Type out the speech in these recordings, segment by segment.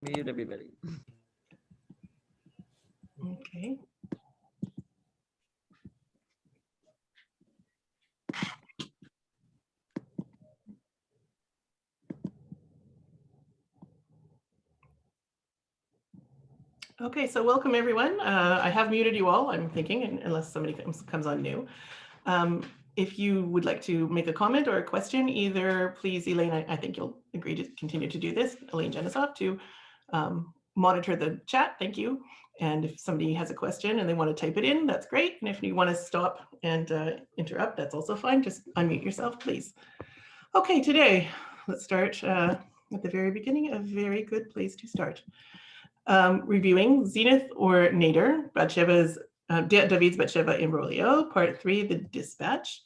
Mute everybody. Okay. Okay, so welcome everyone. I have muted you all, I'm thinking, unless somebody comes on new. If you would like to make a comment or a question, either please, Elaine, I think you'll agree to continue to do this, Elaine Jenisov, to monitor the chat. Thank you. And if somebody has a question and they want to type it in, that's great. And if you want to stop and interrupt, that's also fine. Just unmute yourself, please. Okay, today, let's start at the very beginning, a very good place to start. Reviewing Zenith or Nader, Batsheva's, David's Batsheva imbroglio, part 3, the dispatch.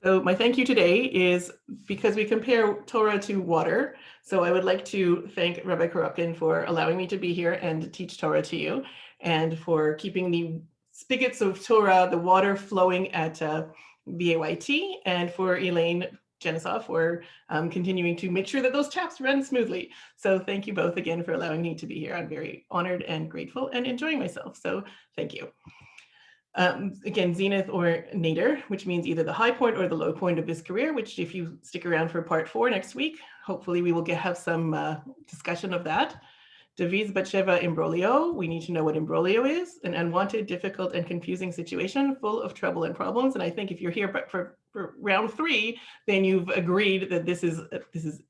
So my thank you today is because we compare Torah to water. So I would like to thank Rabbi Korupkin for allowing me to be here and teach Torah to you, and for keeping the spigots of Torah, the water flowing at BAYT, and for Elaine Jenisov for continuing to make sure that those taps run smoothly. So thank you both again for allowing me to be here. I'm very honored and grateful and enjoying myself. So thank you. Again, zenith or nadir, which means either the high point or the low point of his career, which if you stick around for part 4 next week, hopefully we will have some discussion of that. David's Batsheva imbroglio, we need to know what imbroglio is, an unwanted, difficult, and confusing situation full of trouble and problems. And I think if you're here for round 3, then you've agreed that this is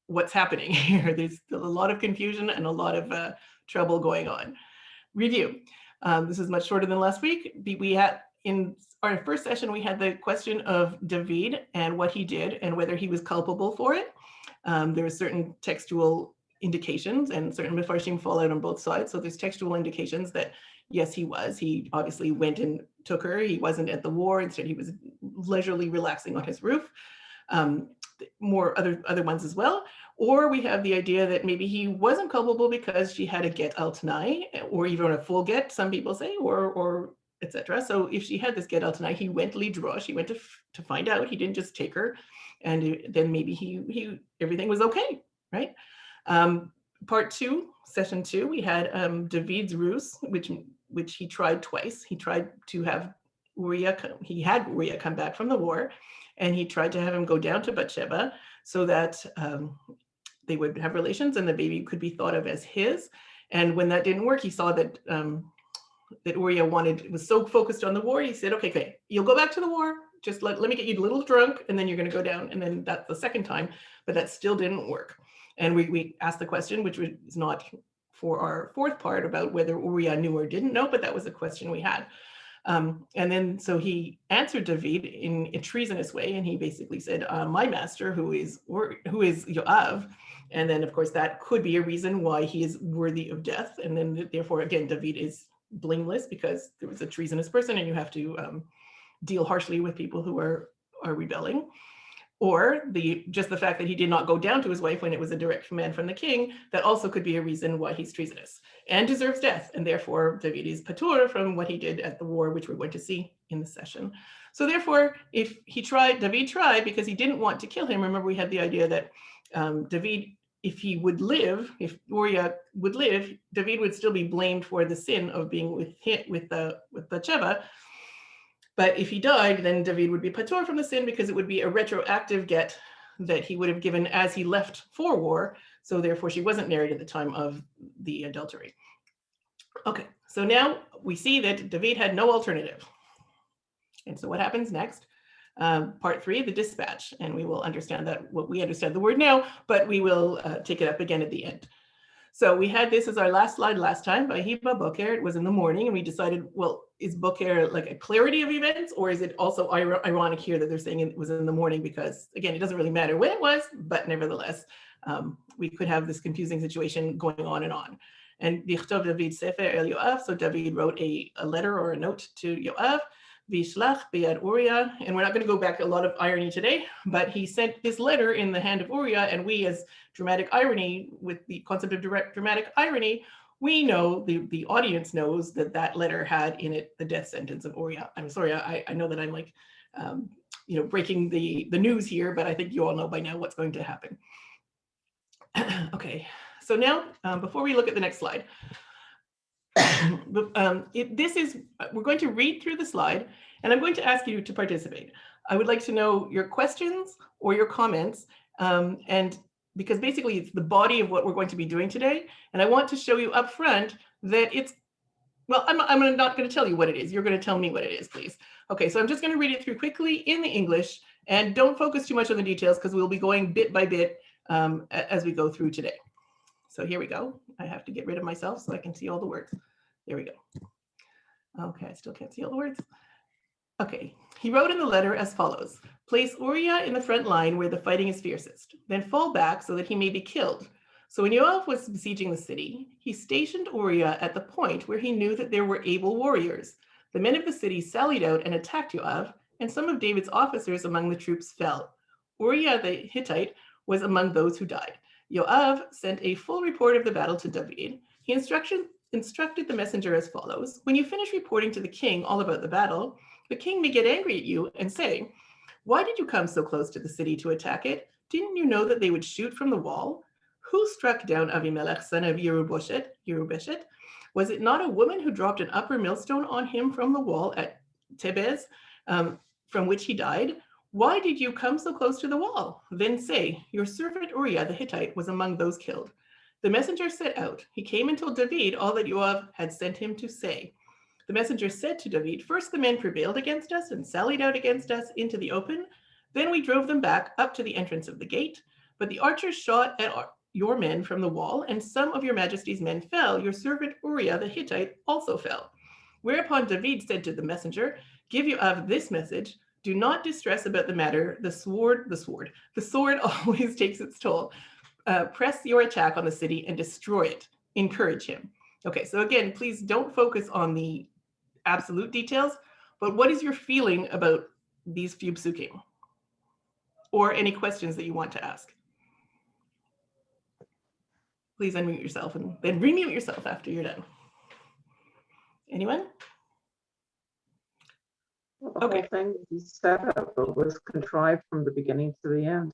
what's happening here. There's still a lot of confusion and a lot of trouble going on. Review. This is much shorter than last week. We had, in our first session, we had the question of David and what he did and whether he was culpable for it. There were certain textual indications, and certain mefarshim fall out on both sides. So there's textual indications that yes, he was. He obviously went and took her. He wasn't at the war. Instead, he was leisurely relaxing on his roof. More other ones as well. Or we have the idea that maybe he wasn't culpable because she had a get al tanai, or even a full get, some people say, or etc. So if she had this get al tanai, he went lidrosh, he went to find out. He didn't just take her, and then maybe he everything was okay, right? Part 2, session 2, we had David's ruse, which he tried twice. He tried to have Uriah, he had Uriah come back from the war, and he tried to have him go down to Batsheva so that they would have relations and the baby could be thought of as his. And when that didn't work, he saw that that Uriah was so focused on the war, he said, okay, you'll go back to the war, just let me get you a little drunk, and then you're going to go down. And then that's the second time, but that still didn't work. And we asked the question, which was not for our 4th part, about whether Uriah knew or didn't know, but that was a question we had. And then so he answered David in a treasonous way, and he basically said, my master, who is Yoav. And then of course that could be a reason why he is worthy of death. And then therefore again, David is blameless because there was a treasonous person, and you have to deal harshly with people who are rebelling. Or just the fact that he did not go down to his wife when it was a direct command from the king, that also could be a reason why he's treasonous and deserves death. And therefore, David is patur from what he did at the war, which we're going to see in the session. So therefore, if David tried because he didn't want to kill him. Remember, we had the idea that David, if he would live, if Uriah would live, David would still be blamed for the sin of being with Batsheva. But if he died, then David would be patur from the sin because it would be a retroactive get that he would have given as he left for war. So therefore, she wasn't married at the time of the adultery. Okay, so now we see that David had no alternative. And so what happens next? Part 3, the dispatch. And we will understand that, we understand the word now, but we will take it up again at the end. So we had this as our last slide last time by Hiba Boker. It was in the morning, and we decided, well, is Boker like a clarity of events, or is it also ironic here that they're saying it was in the morning? Because again, it doesn't really matter when it was, but nevertheless, we could have this confusing situation going on and on. And Dichtov David Sefer El Yoav, so David wrote a letter or a note to Yoav, Vishlach Biad Uriah, and we're not going to go back a lot of irony today, but he sent this letter in the hand of Uriah, and we, as dramatic irony, with the concept of dramatic irony, we know, the audience knows that letter had in it the death sentence of Uriah. I'm sorry, I know that I'm like breaking the news here, but I think you all know by now what's going to happen. Okay, so now before we look at the next slide, we're going to read through the slide, and I'm going to ask you to participate. I would like to know your questions or your comments, and because basically it's the body of what we're going to be doing today, and I want to show you up front that it's, well, I'm not going to tell you what it is. You're going to tell me what it is, please. Okay, so I'm just going to read it through quickly in the English, and don't focus too much on the details because we'll be going bit by bit as we go through today. So here we go. I have to get rid of myself so I can see all the words. There we go. Okay, I still can't see all the words. Okay, he wrote in the letter as follows: place Uriah in the front line where the fighting is fiercest, then fall back so that he may be killed. So when Yoav was besieging the city, he stationed Uriah at the point where he knew that there were able warriors. The men of the city sallied out and attacked Yoav, and some of David's officers among the troops fell. Uriah the Hittite was among those who died. Yoav sent a full report of the battle to David. He instructed the messenger as follows: when you finish reporting to the king all about the battle, the king may get angry at you and say, why did you come so close to the city to attack it? Didn't you know that they would shoot from the wall? Who struck down Avimelech, son of Yerubeshet? Was it not a woman who dropped an upper millstone on him from the wall at Tebez, from which he died? Why did you come so close to the wall? Then say, your servant Uriah the Hittite was among those killed. The messenger set out. He came and told David all that Yoav had sent him to say. The messenger said to David, first the men prevailed against us and sallied out against us into the open. Then we drove them back up to the entrance of the gate. But the archers shot at your men from the wall, and some of your majesty's men fell. Your servant Uriah the Hittite also fell. Whereupon David said to the messenger, give Yoav this message: do not distress about the matter. The sword always takes its toll. Press your attack on the city and destroy it. Encourage him. Okay, so again, please don't focus on the absolute details, but what is your feeling about these few psukim? Or any questions that you want to ask? Please unmute yourself and then remute yourself after you're done. Anyone? Well, the whole thing was set up, it was contrived from the beginning to the end.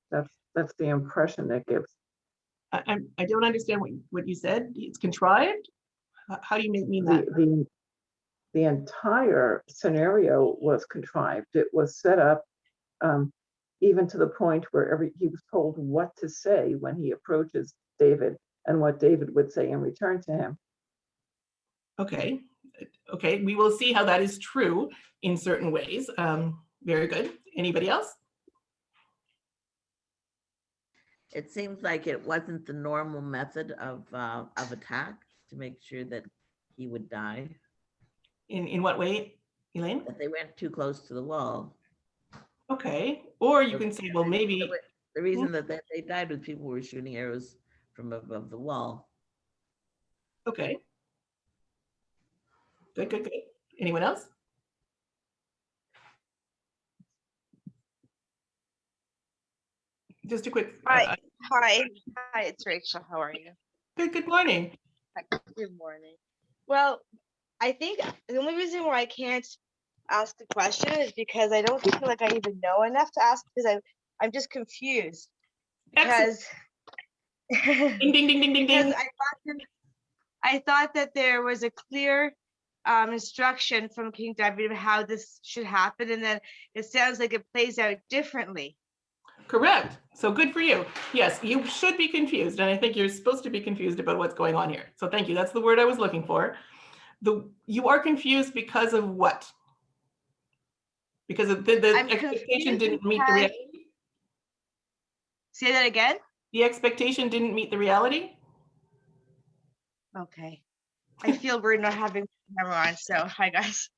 That's the impression it gives. I don't understand what you said. It's contrived? How do you mean that? The entire scenario was contrived. It was set up even to the point where he was told what to say when he approaches David and what David would say in return to him. Okay, we will see how that is true in certain ways. Very good. Anybody else? It seems like it wasn't the normal method of attack to make sure that he would die. In what way, Elaine? That they went too close to the wall. Okay, or you can say, well, maybe the reason that they died was people were shooting arrows from above the wall. Okay. Good. Anyone else? Just a quick. Hi, it's Rachel. How are you? Good morning. Good morning. Well, I think the only reason why I can't ask the question is because I don't feel like I even know enough to ask, because I'm just confused. Because ding ding ding ding ding ding. I thought that there was a clear instruction from King David of how this should happen, and then it sounds like it plays out differently. Correct. So good for you. Yes, you should be confused, and I think you're supposed to be confused about what's going on here. So thank you. That's the word I was looking for. You are confused because of what? Because of the expectation didn't meet the reality? Say that again? The expectation didn't meet the reality? Okay. I feel weird not having camera on, so hi guys.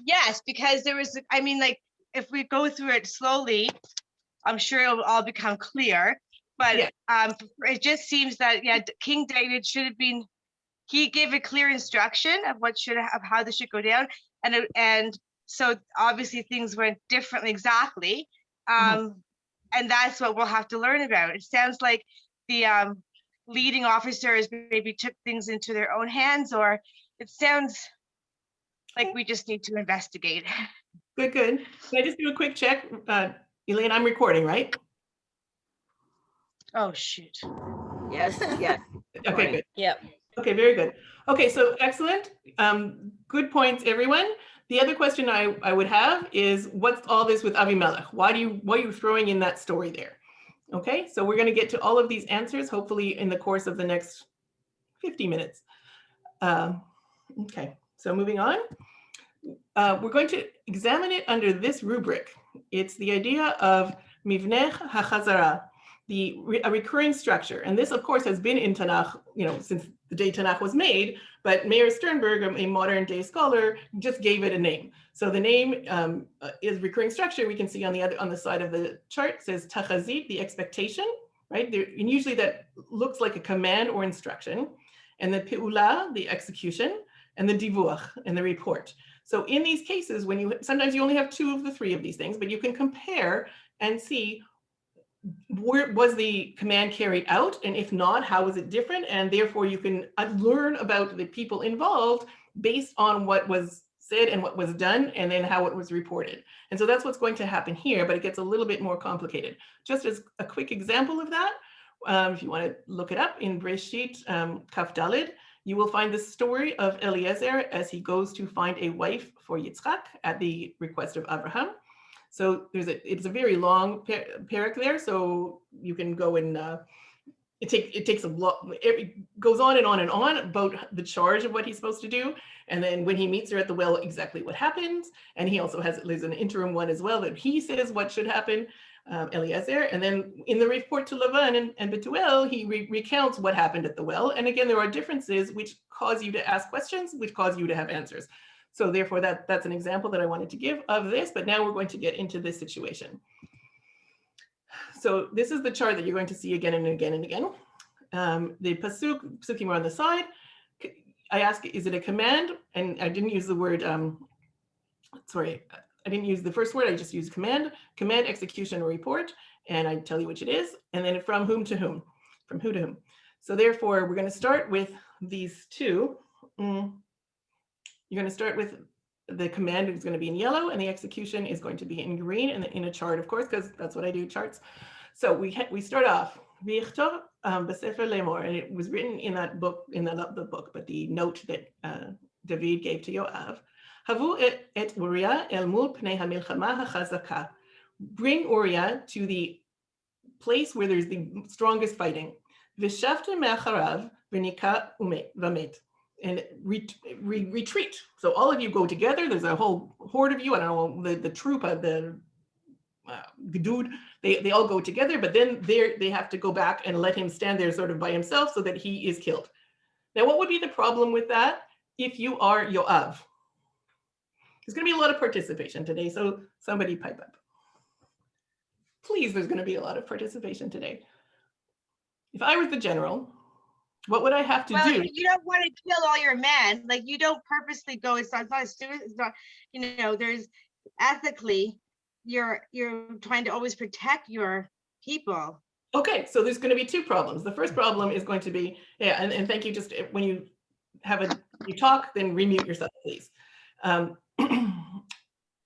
Yes, because there was, I mean, like, if we go through it slowly, I'm sure it'll all become clear. But yeah. It just seems that King David should have been. He gave a clear instruction of how this should go down, and so obviously things went differently exactly, and that's what we'll have to learn about. It sounds like the leading officers maybe took things into their own hands, or it sounds like we just need to investigate. Good, good. Can I just do a quick check? Elaine, I'm recording, right? Oh, shoot. Yes, yes. Okay, Recording. good. Yep. Okay, very good. Okay, so excellent. Good points, everyone. The other question I would have is, what's all this with Avimelech? Why are you throwing in that story there? Okay, so we're going to get to all of these answers, hopefully in the course of the next 50 minutes. Okay, so moving on. We're going to examine it under this rubric. It's the idea of Mivneh HaChazara, a recurring structure. And this, of course, has been in Tanakh, since the day Tanakh was made, but Meir Sternberg, a modern day scholar, just gave it a name. So the name is recurring structure. We can see on the side of the chart says Tachazit, the expectation, right? And usually that looks like a command or instruction. And the Pe'ula, the execution, and the Divuach, and the report. So in these cases, sometimes you only have 2 of the 3 of these things, but you can compare and see, where was the command carried out? And if not, how was it different? And therefore you can learn about the people involved based on what was said and what was done, and then how it was reported. And so that's what's going to happen here, but it gets a little bit more complicated. Just as a quick example of that, if you want to look it up in Breshit Kaf Daled, you will find the story of Eliezer as he goes to find a wife for Yitzchak at the request of Abraham. So it's a very long parak there, so you can go and it takes a lot. It goes on and on and on about the charge of what he's supposed to do, and then when he meets her at the well, exactly what happens. And he also there's an interim one as well that he says what should happen. Eliezer, and then in the report to Lavan and Betuel, he recounts what happened at the well. And again, there are differences which cause you to ask questions, which cause you to have answers. So therefore, that's an example that I wanted to give of this, but now we're going to get into this situation. So this is the chart that you're going to see again and again and again. The pasukim are on the side. I ask, is it a command? And I didn't use the word, I didn't use the first word, I just used command, execution, or report, and I tell you which it is, and then from whom to whom, from who to whom. So therefore, we're going to start with these 2. You're going to start with the command is going to be in yellow, and the execution is going to be in green, and in a chart, of course, because that's what I do, charts. So we start off, V'yichtov b'sefer lemor, and it was written in that book, the book, but the note that David gave to Yoav. Havu et Uriah el mul pnei hamilchama hachazaka. Bring Uriah to the place where there's the strongest fighting. V'shavta me'acharav v'nika v'met. And retreat. So all of you go together. There's a whole horde of you. I don't know, the troop, the gedud, they all go together, but then they have to go back and let him stand there sort of by himself so that he is killed. Now, what would be the problem with that if you are Yoav? There's going to be a lot of participation today, so somebody pipe up. Please, there's going to be a lot of participation today. If I was the general, what would I have to do? You don't want to kill all your men. Like, you don't purposely go. It's not a student. It's not. There's ethically, you're trying to always protect your people. Okay, so there's going to be 2 problems. The first problem is going to be, and thank you. Just when you talk, then remute yourself, please.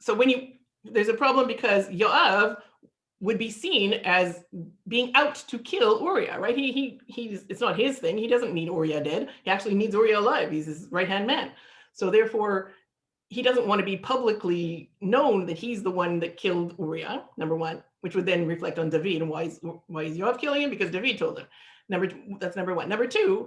So there's a problem because Yoav would be seen as being out to kill Uriah, right? It's not his thing. He doesn't need Uriah dead. He actually needs Uriah alive. He's his right-hand man. So therefore, he doesn't want to be publicly known that he's the one that killed Uriah, number 1, which would then reflect on David. And why is Yoav killing him? Because David told him. That's number 1. Number 2,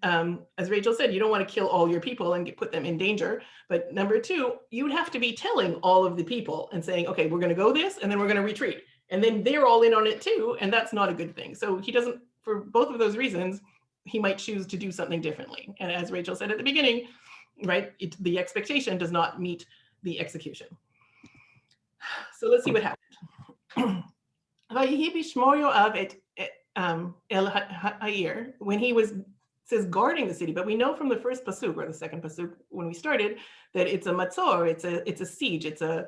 as Rachel said, you don't want to kill all your people and put them in danger. But number 2, you would have to be telling all of the people and saying, okay, we're going to go this, and then we're going to retreat. And then they're all in on it too, and that's not a good thing. So he doesn't, for both of those reasons, he might choose to do something differently. And as Rachel said at the beginning, right, the expectation does not meet the execution. So let's see what happened. When he says guarding the city, but we know from the first pasuk or the second pasuk when we started that it's a matzor, it's a siege, it's a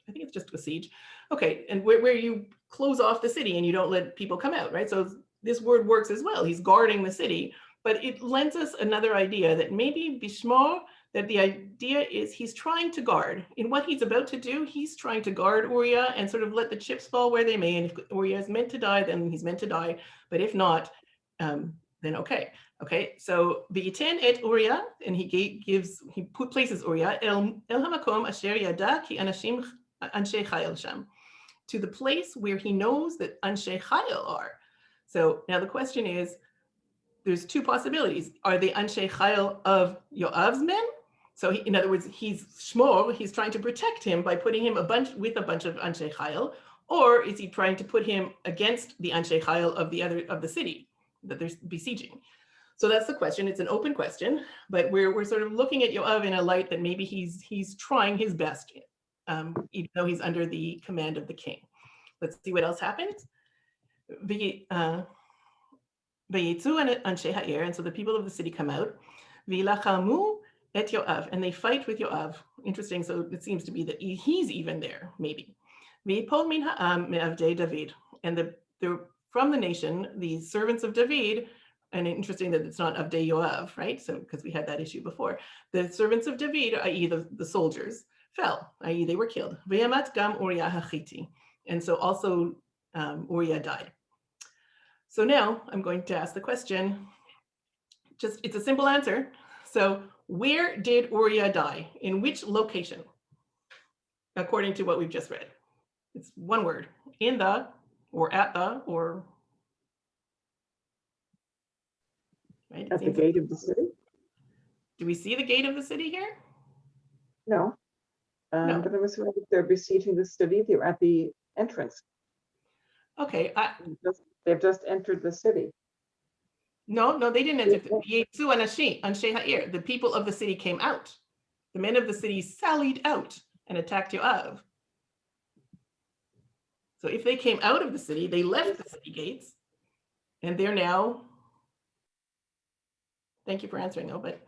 I think it's just a siege. Okay, and where you close off the city and you don't let people come out, right? So this word works as well. He's guarding the city, but it lends us another idea that maybe bishmor that the idea is he's trying to guard. In what he's about to do, he's trying to guard Uriah and sort of let the chips fall where they may. And if Uriah is meant to die, then he's meant to die. But if not, then okay. Okay, so v'yiten et Uriah, and he places Uriah el hamakom asher yada ki anashim anshe chayil sham, to the place where he knows that anshe chayil are. So now the question is, there's two possibilities. Are they anshe chayil of Yoav's men? So in other words, he's Shmuel, he's trying to protect him by putting him with a bunch of anshe chayil, or is he trying to put him against the anshe chayil of the city that they're besieging? So that's the question. It's an open question, but we're sort of looking at Yoav in a light that maybe he's trying his best, even though he's under the command of the king. Let's see what else happens. V'yitzu anshe ha'ir, and so the people of the city come out. V'yilachamu et Yoav, and they fight with Yoav. Interesting, so it seems to be that he's even there, maybe. V'yipol min ha'am me'avdei David, and from the nation, the servants of David, and interesting that it's not Avdei Yoav, right? So, because we had that issue before. The servants of David, i.e. the soldiers, fell, i.e. they were killed. V'yamat gam Uriah hachiti, and so also Uriah died. So now I'm going to ask the question, it's a simple answer. So where did Uriah die? In which location? According to what we've just read. It's one word, in the, or at the, or. Right? At the gate of the city? Do we see the gate of the city here? No. No. But I was wondering if they're besieging the city. They're at the entrance. Okay. They've just entered the city. No, they didn't enter. The people of the city came out. The men of the city sallied out and attacked Yoav. So if they came out of the city, they left the city gates, and they're now. Thank you for answering, though, but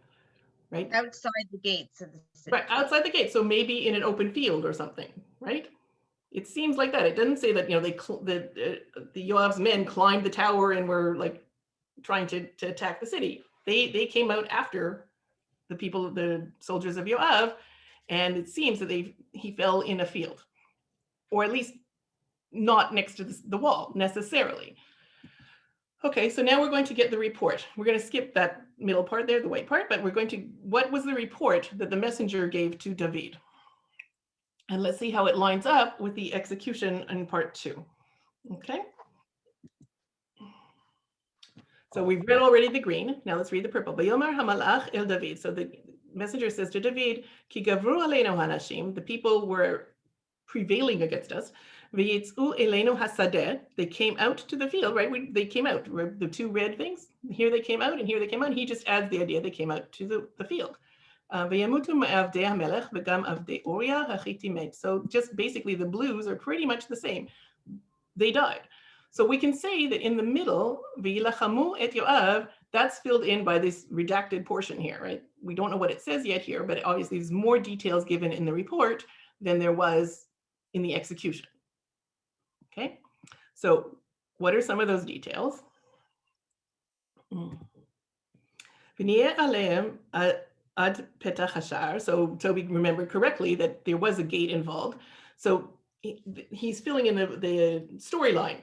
right outside the gates of the city. Right, outside the gate. So maybe in an open field or something, right? It seems like that. It doesn't say that the Yoav's men climbed the tower and were like trying to attack the city. They came out after the soldiers of Yoav, and it seems that he fell in a field, or at least not next to the wall necessarily. Okay, so now we're going to get the report. We're going to skip that middle part there, the white part, but what was the report that the messenger gave to David? And let's see how it lines up with the execution in part 2. Okay. So we've read already the green. Now let's read the purple. Vayomar hamalach el David. So the messenger says to David, Ki gavru aleinu hanashim, the people were prevailing against us. V'yitzu eleinu hasadeh, they came out to the field, right? They came out, the two red things. Here they came out and here they came out. He just adds the idea they came out to the field. V'yamutu ma'avdei hamelech v'gam avdei Uriah hachiti met. So just basically the blues are pretty much the same. They died. So we can say that in the middle, v'yilachamu et Yoav, that's filled in by this redacted portion here, right? We don't know what it says yet here, but obviously there's more details given in the report than there was in the execution. Okay, so what are some of those details? V'niyeh aleim ad petach hashar. So Toby remembered correctly that there was a gate involved. So he's filling in the storyline.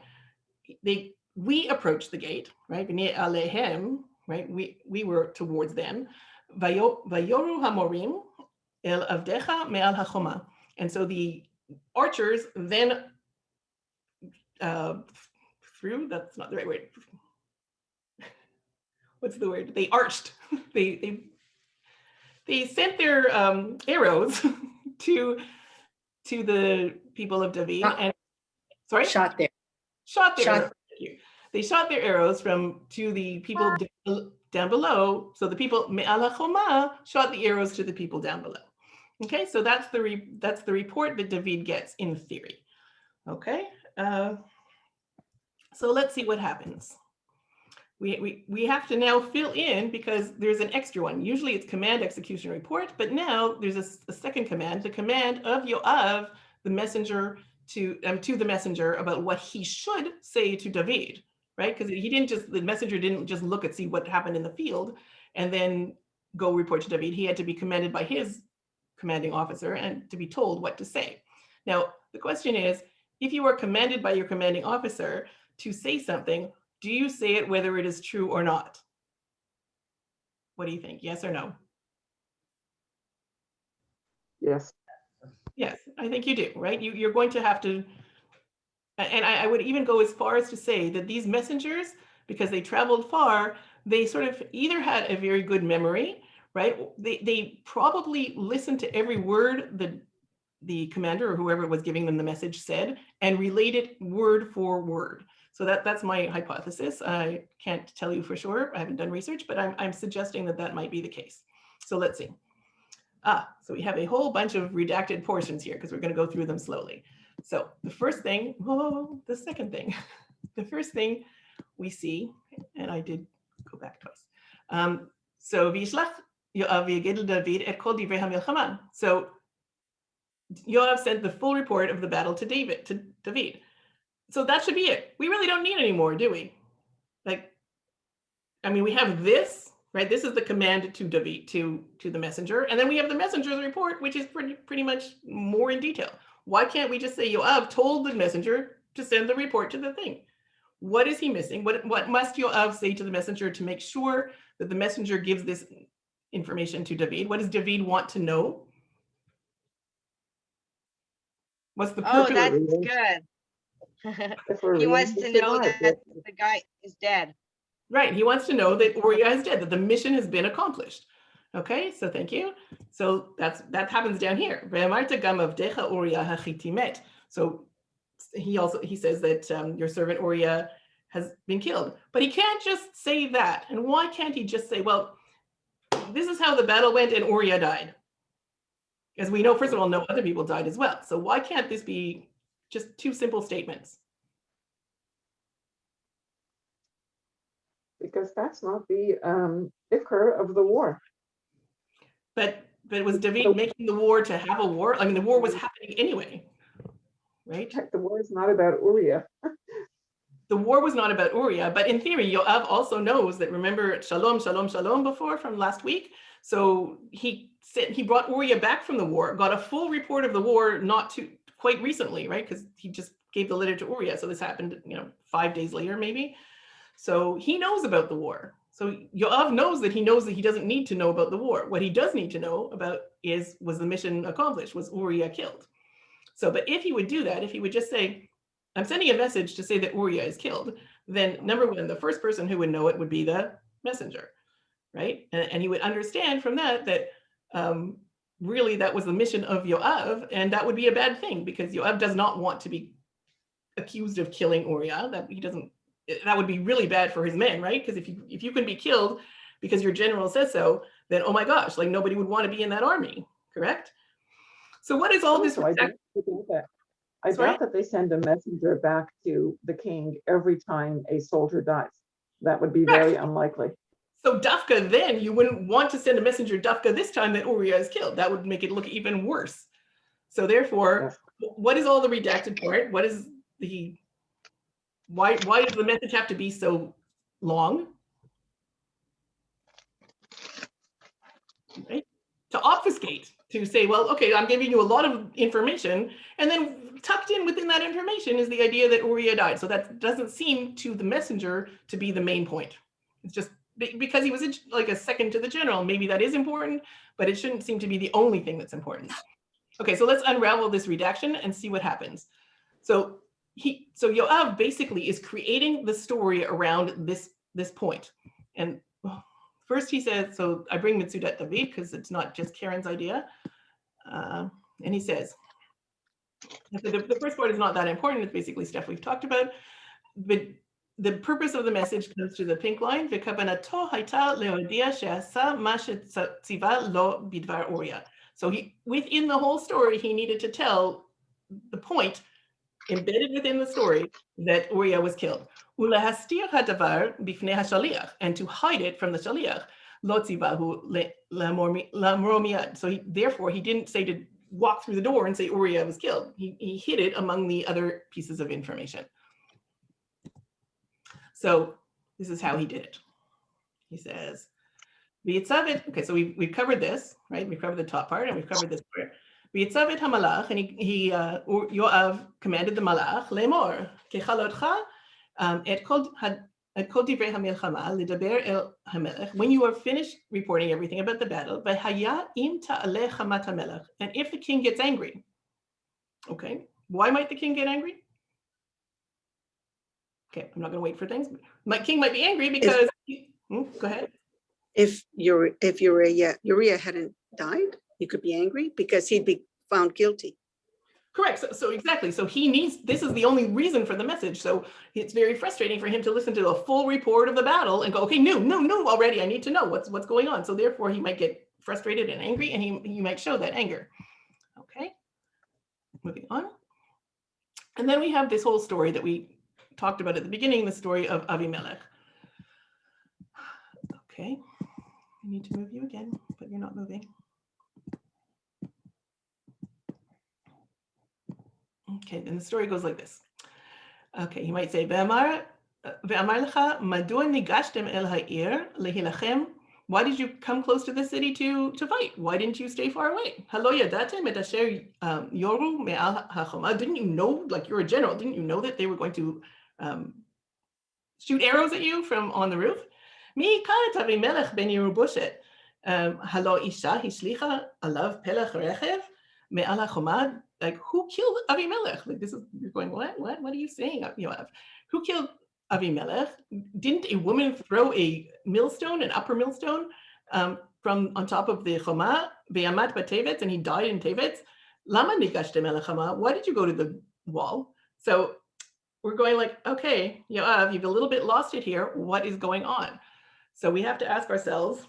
We approached the gate, right? V'niyeh alehem, right? We were towards them. Vayoru hamorim el avdecha me'al hachoma. And so the archers then that's not the right word. What's the word? They arched. They sent their arrows to the people of David and Shot their arrows. They shot their arrows to the people down below. So the people me'al hachoma shot the arrows to the people down below. Okay, so that's the report that David gets in theory. Okay. So let's see what happens. We have to now fill in because there's an extra one. Usually it's command execution report, but now there's a second command, the command of Yoav, the messenger to the messenger about what he should say to David, right? Because the messenger didn't just look and see what happened in the field and then go report to David. He had to be commanded by his commanding officer and to be told what to say. Now, the question is, if you are commanded by your commanding officer to say something, do you say it whether it is true or not? What do you think? Yes or no? Yes. Yes, I think you do, right? You're going to have to, and I would even go as far as to say that these messengers, because they traveled far, they sort of either had a very good memory, right? They probably listened to every word that the commander or whoever was giving them the message said and related word for word. So that's my hypothesis. I can't tell you for sure. I haven't done research, but I'm suggesting that that might be the case. So let's see. So we have a whole bunch of redacted portions here because we're going to go through them slowly. So the first thing, the second thing, the first thing we see, and I did go back twice. So Vishlach Yoav Yegidl David et kol divrei hamilchama. So Yoav sent the full report of the battle to David. So that should be it. We really don't need any more, do we? Like, I mean, we have this, right? This is the command to David, to the messenger. And then we have the messenger's report, which is pretty much more in detail. Why can't we just say Yoav told the messenger to send the report to the thing? What is he missing? What must Yoav say to the messenger to make sure that the messenger gives this information to David? What does David want to know? What's the Oh, purpose? that's good. He wants to know that the guy is dead. Right, he wants to know that Uriah is dead, that the mission has been accomplished. Okay, so thank you. So that happens down here. So he says that your servant Uriah has been killed, but he can't just say that. And why can't he just say, well, this is how the battle went and Uriah died? As we know, first of all, no other people died as well. So why can't this be just two simple statements? Because that's not the ikr of the war. But it was David making the war to have a war? I mean, the war was happening anyway, right? The war is not about Uriah. The war was not about Uriah, but in theory, Yoav also knows that, remember Shalom, Shalom, Shalom before from last week? So he brought Uriah back from the war, got a full report of the war not too quite recently, right? Because he just gave the letter to Uriah. So this happened, 5 days later, maybe. So he knows about the war. So Yoav knows that he doesn't need to know about the war. What he does need to know about was the mission accomplished? Was Uriah killed? So, but if he would do that, if he would just say, I'm sending a message to say that Uriah is killed, then number one, the first person who would know it would be the messenger, right? And he would understand from that really that was the mission of Yoav, and that would be a bad thing because Yoav does not want to be accused of killing Uriah. That would be really bad for his men, right? Because if you can be killed because your general says so, then oh my gosh, like nobody would want to be in that army, correct? So what is all this? I doubt that they send a messenger back to the king every time a soldier dies. That would be very unlikely. So Dafka, then you wouldn't want to send a messenger Dafka this time that Uriah is killed. That would make it look even worse. So therefore, What is all the redacted part? What is why does the message have to be so long? Right? To obfuscate, to say, well, okay, I'm giving you a lot of information, and then tucked in within that information is the idea that Uriah died. So that doesn't seem to the messenger to be the main point. It's just because he was like a second to the general. Maybe that is important, but it shouldn't seem to be the only thing that's important. Okay, so let's unravel this redaction and see what happens. So Yoav basically is creating the story around this point. And first he says, so I bring Mitzudat David because it's not just Karyn's idea. And he says, the first part is not that important. It's basically stuff we've talked about. But the purpose of the message comes to the pink line. So within the whole story, he needed to tell the point embedded within the story that Uriah was killed. And to hide it from the shaliach. So therefore, he didn't say to walk through the door and say Uriah was killed. He hid it among the other pieces of information. So this is how he did it. He says, Okay, so we've covered this, right? We've covered the top part and we've covered this part. V'yitzav et hamalach, and Yoav commanded the malach, lemor, kechalotcha, et kol divrei hamilchama, lidaber el hamelech, when you are finished reporting everything about the battle, v'haya im ta'aleh hamat hamelech, and if the king gets angry, okay, why might the king get angry? Okay, I'm not going to wait for things. My king might be angry because, go ahead. If Uriah hadn't died, he could be angry because he'd be found guilty. Correct. So exactly. So he needs, this is the only reason for the message. So it's very frustrating for him to listen to a full report of the battle and go, okay, no, already I need to know what's going on. So therefore he might get frustrated and angry, and he might show that anger. Okay, moving on. And then we have this whole story that we talked about at the beginning, the story of Avimelech. Okay, I need to move you again, but you're not moving. Okay, then the story goes like this. Okay, you might say, Ve'amar lecha, madua nigashtem el ha'ir lehilachem. Why did you come close to the city to fight? Why didn't you stay far away? Halo yadatem et asher yoru me'al hachoma. Didn't you know, like you're a general, didn't you know that they were going to shoot arrows at you from on the roof? Mi karet Avimelech ben Yeruboshet. Halo isha hishlicha alav pelach rechev me'al hachoma. Like, who killed Avimelech? Like, this is, you're going, what are you saying, Yoav? Who killed Avimelech? Didn't a woman throw a millstone, an upper millstone, from on top of the Choma, Ve'amat b'tevetz, and he died in Tevetz? Lama nigashtem el hachoma? Why did you go to the wall? So we're going like, okay, Yoav, you've a little bit lost it here. What is going on? So we have to ask ourselves,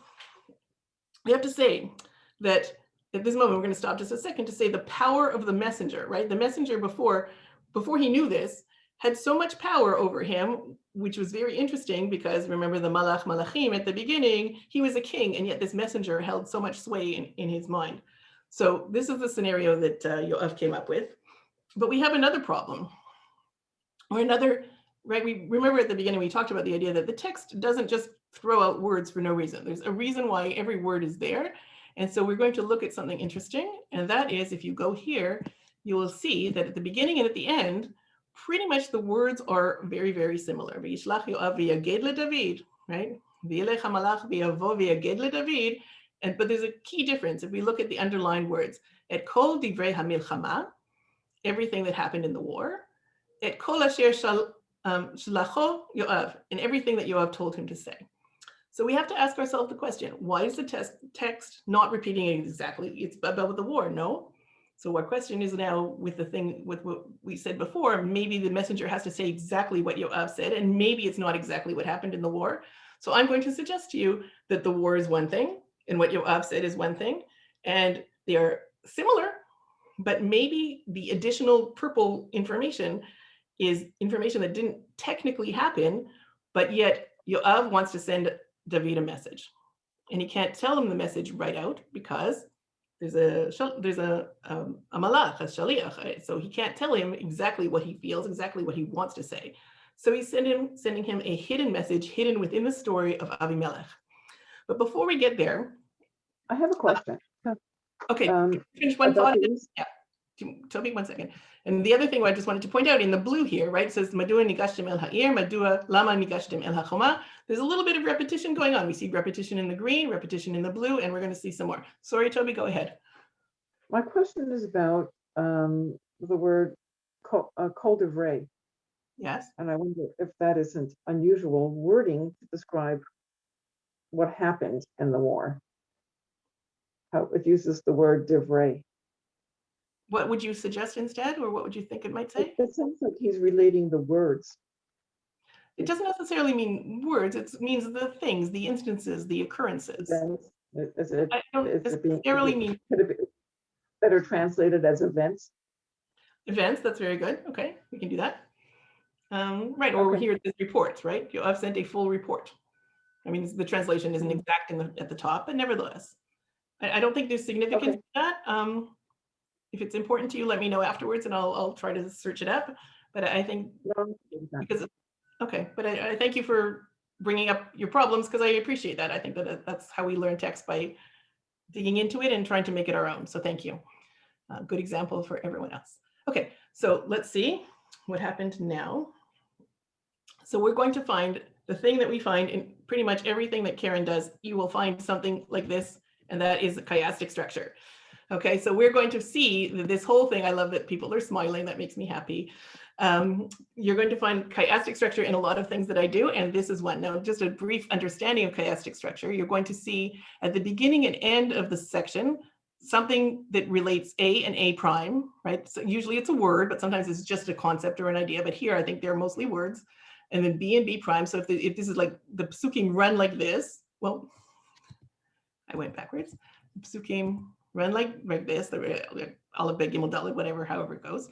we have to say that at this moment, we're going to stop just a second to say the power of the messenger, right? The messenger before he knew this had so much power over him, which was very interesting because remember the Malach Malachim at the beginning, he was a king, and yet this messenger held so much sway in his mind. So this is the scenario that Yoav came up with. But we have another problem, or another, right? We remember at the beginning, we talked about the idea that the text doesn't just throw out words for no reason. There's a reason why every word is there. And so we're going to look at something interesting. And that is, if you go here, you will see that at the beginning and at the end, pretty much the words are very, very similar. V'yishlach Yoav v'yaged leDavid, right? V'yelech hamalach v'yavo v'yaged leDavid. But there's a key difference. If we look at the underlined words, et kol divrei hamilchama, everything that happened in the war, et kol asher shalacho Yoav, and everything that Yoav told him to say. So we have to ask ourselves the question, why is the text not repeating it exactly? It's about the war, no? So our question is now with what we said before, maybe the messenger has to say exactly what Yoav said, and maybe it's not exactly what happened in the war. So I'm going to suggest to you that the war is one thing, and what Yoav said is one thing, and they are similar, but maybe the additional purple information is information that didn't technically happen, but yet Yoav wants to send David a message, and he can't tell him the message right out because there's a malach, a shaliach, right? So he can't tell him exactly what he feels, exactly what he wants to say. So he's sending him a hidden message, hidden within the story of Avimelech. But before we get there, I have a question. Okay, finish one about thought. these. Yeah, tell me 1 second. And the other thing I just wanted to point out in the blue here, right, it says Madua nigashtem el ha'ir, Madua lama nigashtem el hachoma. There's a little bit of repetition going on. We see repetition in the green, repetition in the blue, and we're going to see some more. Sorry, Toby, go ahead. My question is about the word kol divrei, Yes. and I wonder if that isn't unusual wording to describe what happened in the war. How it uses the word divrei. What would you suggest instead, or what would you think it might say? It sounds like he's relating the words. It doesn't necessarily mean words. It means the things, the instances, the occurrences. Events. I don't necessarily mean could it be better translated as events? events. That's very good. Okay, we can do that. Right, or Okay. here it says reports, right? I've sent a full report. I mean, the translation isn't exact at the top, but nevertheless, I don't think there's significance to that. If it's important to you, let me know afterwards, and I'll try to search it up. But I think No, because okay, but I thank you for bringing up your problems, because I appreciate that. I think that that's how we learn text, by digging into it and trying to make it our own. So thank you. Good example for everyone else. Okay, so let's see what happened now. So we're going to find the thing that we find in pretty much everything that Karyn does. You will find something like this, and that is a chiastic structure. Okay, so we're going to see that this whole thing, I love that people are smiling, that makes me happy. You're going to find chiastic structure in a lot of things that I do, and this is one. Now, just a brief understanding of chiastic structure, you're going to see at the beginning and end of the section, something that relates A and A prime, right? So usually it's a word, but sometimes it's just a concept or an idea, but here I think they're mostly words. And then B and B prime, so if this is like the psukim run like this, well, I went backwards. Psukim run like this, the Aleph, Bet, Gimel, Dalet, whatever, however it goes.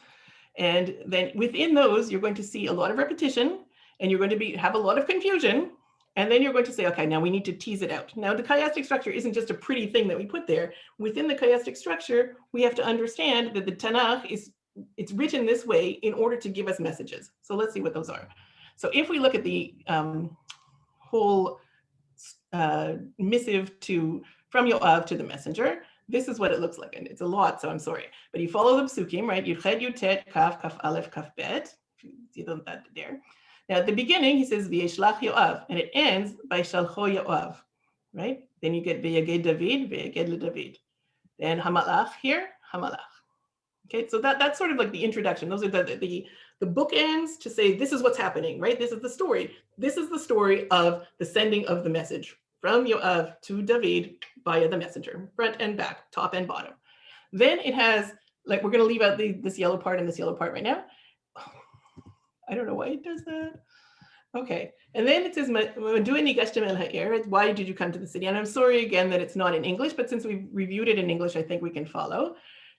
And then within those, you're going to see a lot of repetition, and you're going to have a lot of confusion. And then you're going to say, okay, now we need to tease it out. Now the chiastic structure isn't just a pretty thing that we put there. Within the chiastic structure, we have to understand that the Tanakh it's written this way in order to give us messages. So let's see what those are. So if we look at the whole missive from Yoav to the messenger, this is what it looks like. And it's a lot, so I'm sorry. But you follow the psukim, right? Yud Ched, Yud Tet, Kaf, Kaf Aleph, Kaf Bet. See that there. Now at the beginning, he says, V'yeshlach Yoav, and it ends by Shalcho Yoav, right? Then you get V'yaged David, V'yaged LeDavid. Then Hamalach here, Hamalach. Okay, so that's sort of like the introduction. Those are the bookends to say, this is what's happening, right? This is the story. This is the story of the sending of the message from Yoav to David via the messenger, front and back, top and bottom. Then it has, like, we're going to leave out this yellow part and this yellow part right now. I don't know why it does that. Okay, and then it says, why did you come to the city? And I'm sorry again that it's not in English, but since we've reviewed it in English, I think we can follow.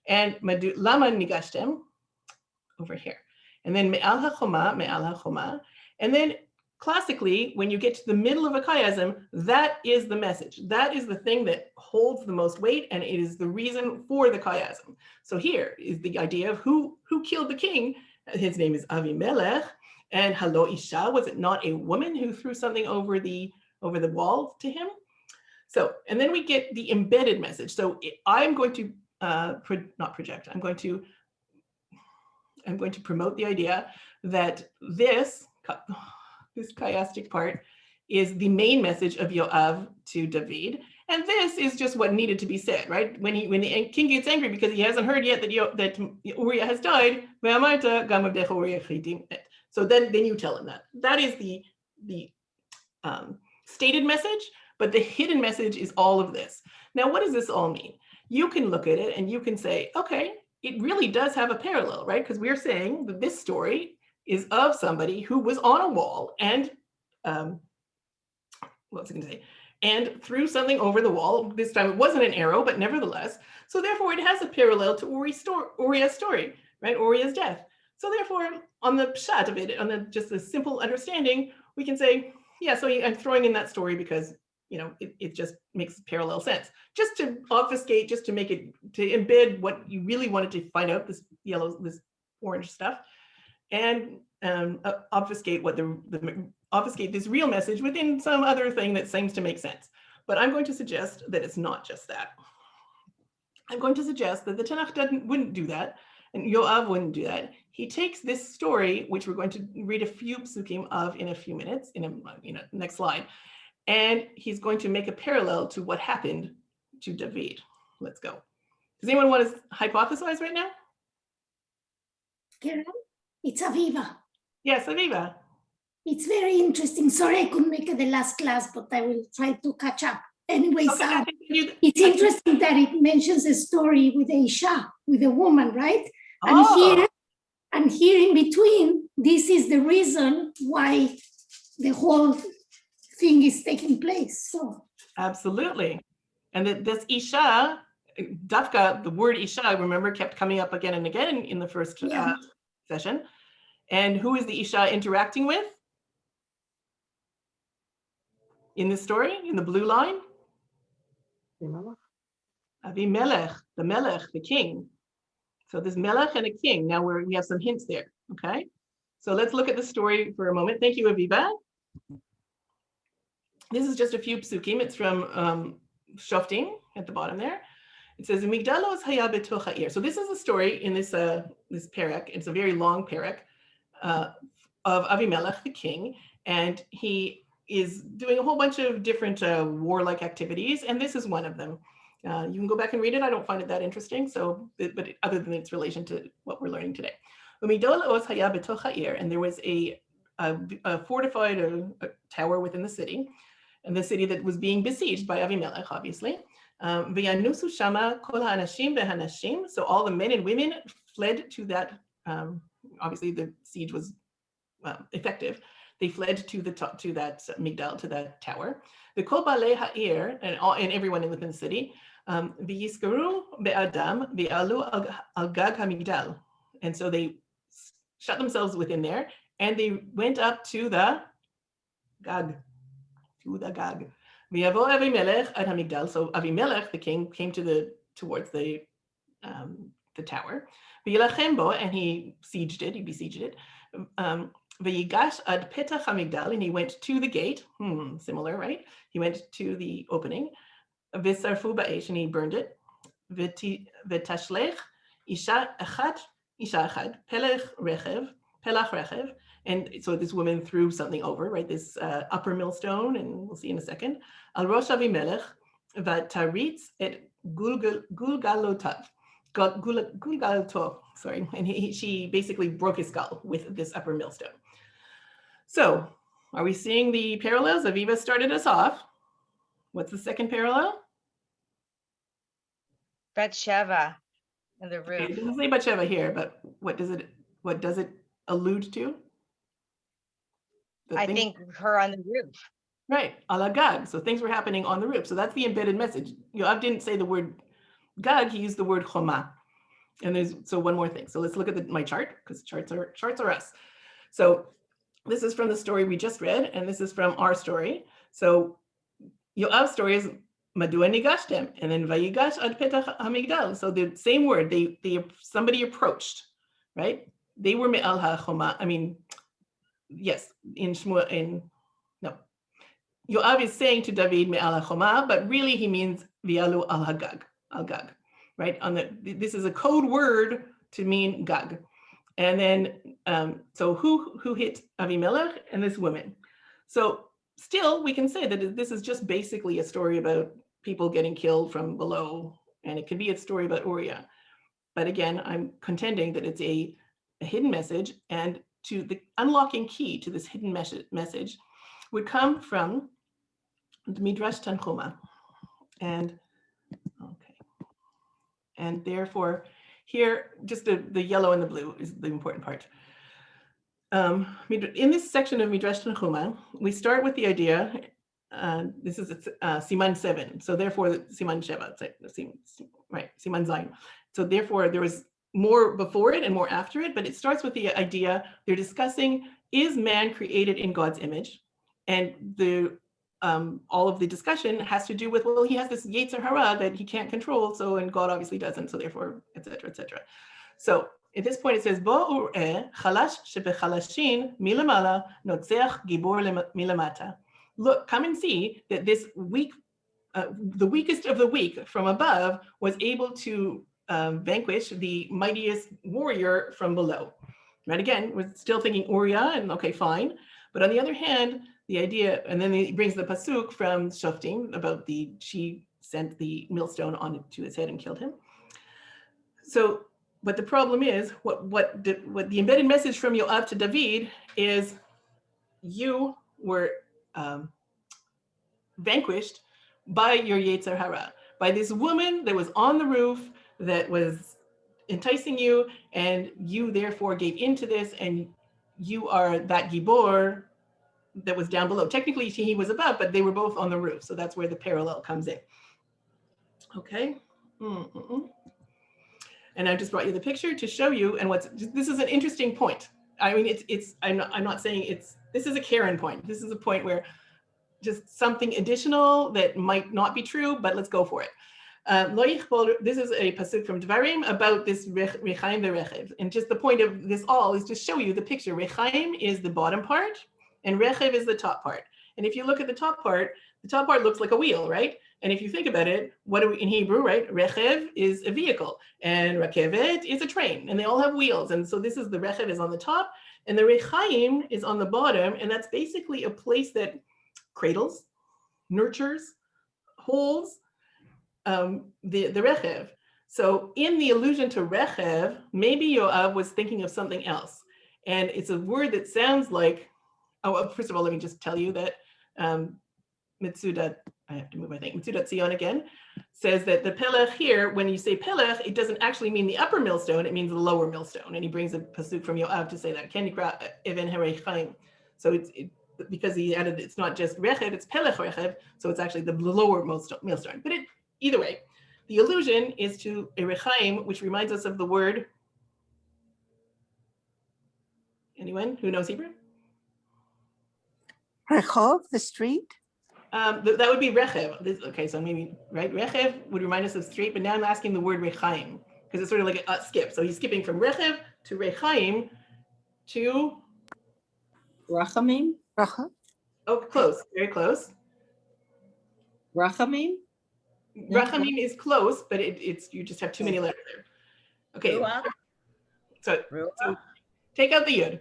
And lama nigashtem, over here. And then me'al hachoma. And then classically, when you get to the middle of a chiasm, that is the message. That is the thing that holds the most weight, and it is the reason for the chiasm. So here is the idea of who killed the king. His name is Avimelech, and Halo Isha, was it not a woman who threw something over the wall to him? So, and then we get the embedded message. So I'm going to not project. I'm going to promote the idea that this chiastic part is the main message of Yoav to David, and this is just what needed to be said, right? When the king gets angry because he hasn't heard yet that Uriah has died, so then you tell him that. That is the stated message, but the hidden message is all of this. Now, what does this all mean? You can look at it and you can say, okay, it really does have a parallel, right? Because we're saying that this story is of somebody who was on a wall and, what was I going to say? And threw something over the wall. This time it wasn't an arrow, but nevertheless. So therefore it has a parallel to Uriah's story, right? Uriah's death. So therefore, on the pshat of it, on just a simple understanding, we can say, yeah, so I'm throwing in that story because, you know, it just makes parallel sense. Just to obfuscate, just to make it, to embed what you really wanted to find out, this yellow, this orange stuff, and obfuscate obfuscate this real message within some other thing that seems to make sense. But I'm going to suggest that it's not just that. I'm going to suggest that the Tanakh wouldn't do that, and Yoav wouldn't do that. He takes this story, which we're going to read a few psukim of in a few minutes, in a next slide, and he's going to make a parallel to what happened to David. Let's go. Does anyone want to hypothesize right now? Karyn, it's Aviva. Yes, Aviva. It's very interesting. Sorry I couldn't make it the last class, but I will try to catch up. Anyways, Okay, it's interesting that it mentions a story with a Isha, with a woman, right? Oh. And here in between, this is the reason why the whole thing is taking place. So Absolutely. And that this Isha, Dafka, the word Isha, remember, kept coming up again and again in the first session. And who is the Isha interacting with in this story, in the blue line? Avimelech, the Melech, the king. So this Melech and a king. Now we have some hints there, okay? So let's look at the story for a moment. Thank you, Aviva. This is just a few psukim. It's from Shoftim at the bottom there. It says, Migdalos haya betoch ha'ir. So this is a story in this perek. It's a very long perek of Avimelech, the king, and he is doing a whole bunch of different warlike activities, and this is one of them. You can go back and read it. I don't find it that interesting, but other than its relation to what we're learning today. And there was a fortified a tower within the city, and the city that was being besieged by Avimelech, obviously. So all the men and women fled to that. Obviously, the siege was effective. They fled to that migdal, to that tower. The kol balei ha'ir, and everyone within the city, v'yiskaru be'adam v'alu al gag hamigdal. And so they shut themselves within there, and they went up to the gag, V'yavo Avimelech ad hamigdal. So Avimelech, the king, came towards the tower. V'yilachem bo, and he besieged it. V'yigash ad petach hamigdal, and he went to the gate. Similar, right? He went to the opening. V'sarfu ba'esh, and he burned it. V'tashlech isha echad, pelach rechev. And so this woman threw something over, right? This upper millstone, and we'll see in a second. Al rosh Avimelech v'taritz et gulgalotov. Sorry, and she basically broke his skull with this upper millstone. So, are we seeing the parallels? Aviva started us off. What's the second parallel? Batsheva and the Okay, roof. it doesn't say Batsheva here, but what does it allude to? I think her on the roof. Right, ala gag. So things were happening on the roof. So that's the embedded message. Yoav didn't say the word gag, he used the word choma. And so one more thing. So let's look at my chart, because charts are us. So this is from the story we just read, and this is from our story. So Yoav's story is madua nigashtem, and then vayigash ad petach hamigdal. So the same word, somebody approached, right? They were me'al ha'choma. I mean, yes, Yoav is saying to David me'al ha'choma, but really he means v'alu al gag, right? This is a code word to mean gag. And then, so who hit Avimelech? And this woman. So still, we can say that this is just basically a story about people getting killed from below, and it can be a story about Uriah. But again, I'm contending that it's a hidden message, and to the unlocking key to this hidden message would come from the Midrash Tanchuma. And therefore, here, just the yellow and the blue is the important part. In this section of Midrash Tanchuma, we start with the idea, this is Siman 7, so therefore Siman Sheva, right, Siman Zayin. So therefore there was more before it and more after it, but it starts with the idea, they're discussing, is man created in God's image? And all of the discussion has to do with, well, he has this Yetzer Hara that he can't control, and God obviously doesn't, so therefore, etc., etc. So at this point it says, Bo ur'eh chalash shebechalashin milamala notzeach gibor milamata. Look, come and see that this weak, the weakest of the weak from above was able to vanquish the mightiest warrior from below. Right, again, we're still thinking Uriah, and okay, fine. But on the other hand, the idea, and then he brings the pasuk from Shoftim about she sent the millstone onto his head and killed him. So, but the problem is, what the embedded message from Yoav to David is, you were vanquished by your Yetzer Hara, by this woman that was on the roof that was enticing you, and you therefore gave into this, and you are that Gibor that was down below. Technically, he was above, but they were both on the roof. So that's where the parallel comes in. Okay. And I just brought you the picture to show you. And this is an interesting point. I mean, I'm not saying this is a Karyn point. This is a point where just something additional that might not be true, but let's go for it. This is a pasuk from Dvarim about this Rechaim veRechev. And just the point of this all is to show you the picture. Rechaim is the bottom part, and Rechev is the top part. And if you look at the top part looks like a wheel, right? And if you think about it, what do we in Hebrew, right? Rechev is a vehicle and rakevet is a train, and they all have wheels. And so this is the rechev is on the top and the rechaim is on the bottom. And that's basically a place that cradles, nurtures, holds the rechev. So in the allusion to rechev, maybe Yoav was thinking of something else. And it's a word that sounds like, oh, first of all, let me just tell you that Mitsudat, I have to move my thing, Mitsudat Zion again, says that the pelech here, when you say pelech, it doesn't actually mean the upper millstone, it means the lower millstone. And he brings a pasuk from Yoav to say that, Ken yikra even harechaim. So because he added, it's not just rechev, it's pelech rechev, so it's actually the lower millstone. But either way, the allusion is to a rechaim, which reminds us of the word, anyone who knows Hebrew? Rehov, the street? That would be rechev. Okay, so maybe, right? Rechev would remind us of street, but now I'm asking the word rechaim, because it's sort of like a skip. So he's skipping from rechev to rechaim to Rachamim? Racha? oh, close, very close. Rachamim? Rachamim is close, but it's you just have too many letters there. Okay, Ruach? so Ruach? take out the yud.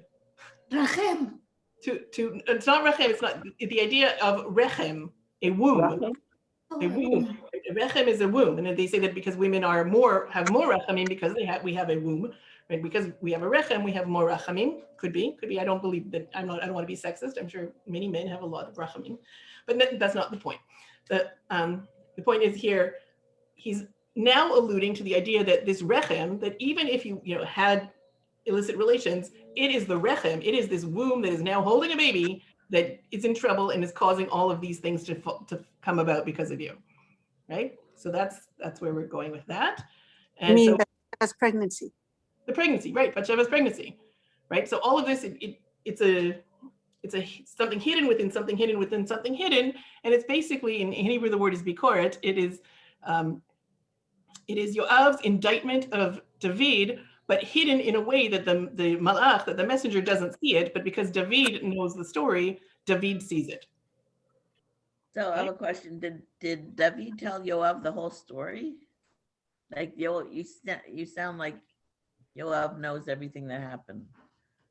Rachem. To it's not rechem. It's not the idea of rechem, a womb. Rachem? A womb. Rechem is a womb, and they say that because women have more rachamim because we have a womb, right? Because we have a rechem, we have more rachamim. Could be. I don't believe that. I don't want to be sexist. I'm sure many men have a lot of rachamim, but that's not the point. The point is here, he's now alluding to the idea that this rechem, that even if you had illicit relations, it is the rechem, it is this womb that is now holding a baby that is in trouble and is causing all of these things to come about because of you, right? So that's where we're going with that. And I mean, so that's pregnancy. the pregnancy, right? Batsheva's pregnancy, right? So all of this, it's a something hidden within something hidden within something hidden, and it's basically in Hebrew the word is bikoret. It is Yoav's indictment of David, but hidden in a way that the malach, that the messenger doesn't see it, but because David knows the story, David sees it. So I have a question. Did David tell Yoav the whole story? Like you sound like Yoav knows everything that happened.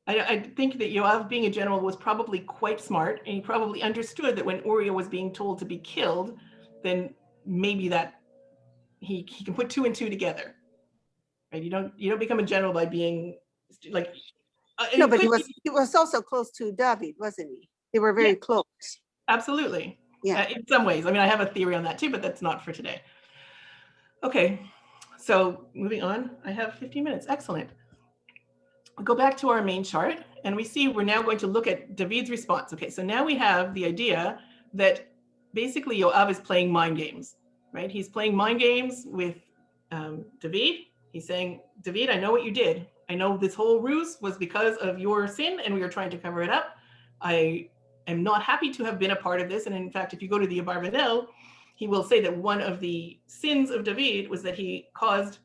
I think that Yoav, being a general, was probably quite smart, and he probably understood that when Uriah was being told to be killed, then maybe that he can put two and two together. Right? You don't become a general by being like. No, but he was also close to David, wasn't he? They were very close. Absolutely. Yeah. In some ways. I mean, I have a theory on that too, but that's not for today. Okay. So moving on, I have 15 minutes. Excellent. We'll go back to our main chart, and we see we're now going to look at David's response. Okay, so now we have the idea that basically Yoav is playing mind games, right? He's playing mind games with David. He's saying, David, I know what you did. I know this whole ruse was because of your sin, and we are trying to cover it up. I am not happy to have been a part of this. And in fact, if you go to the Abarbanel, he will say that one of the sins of David was that he caused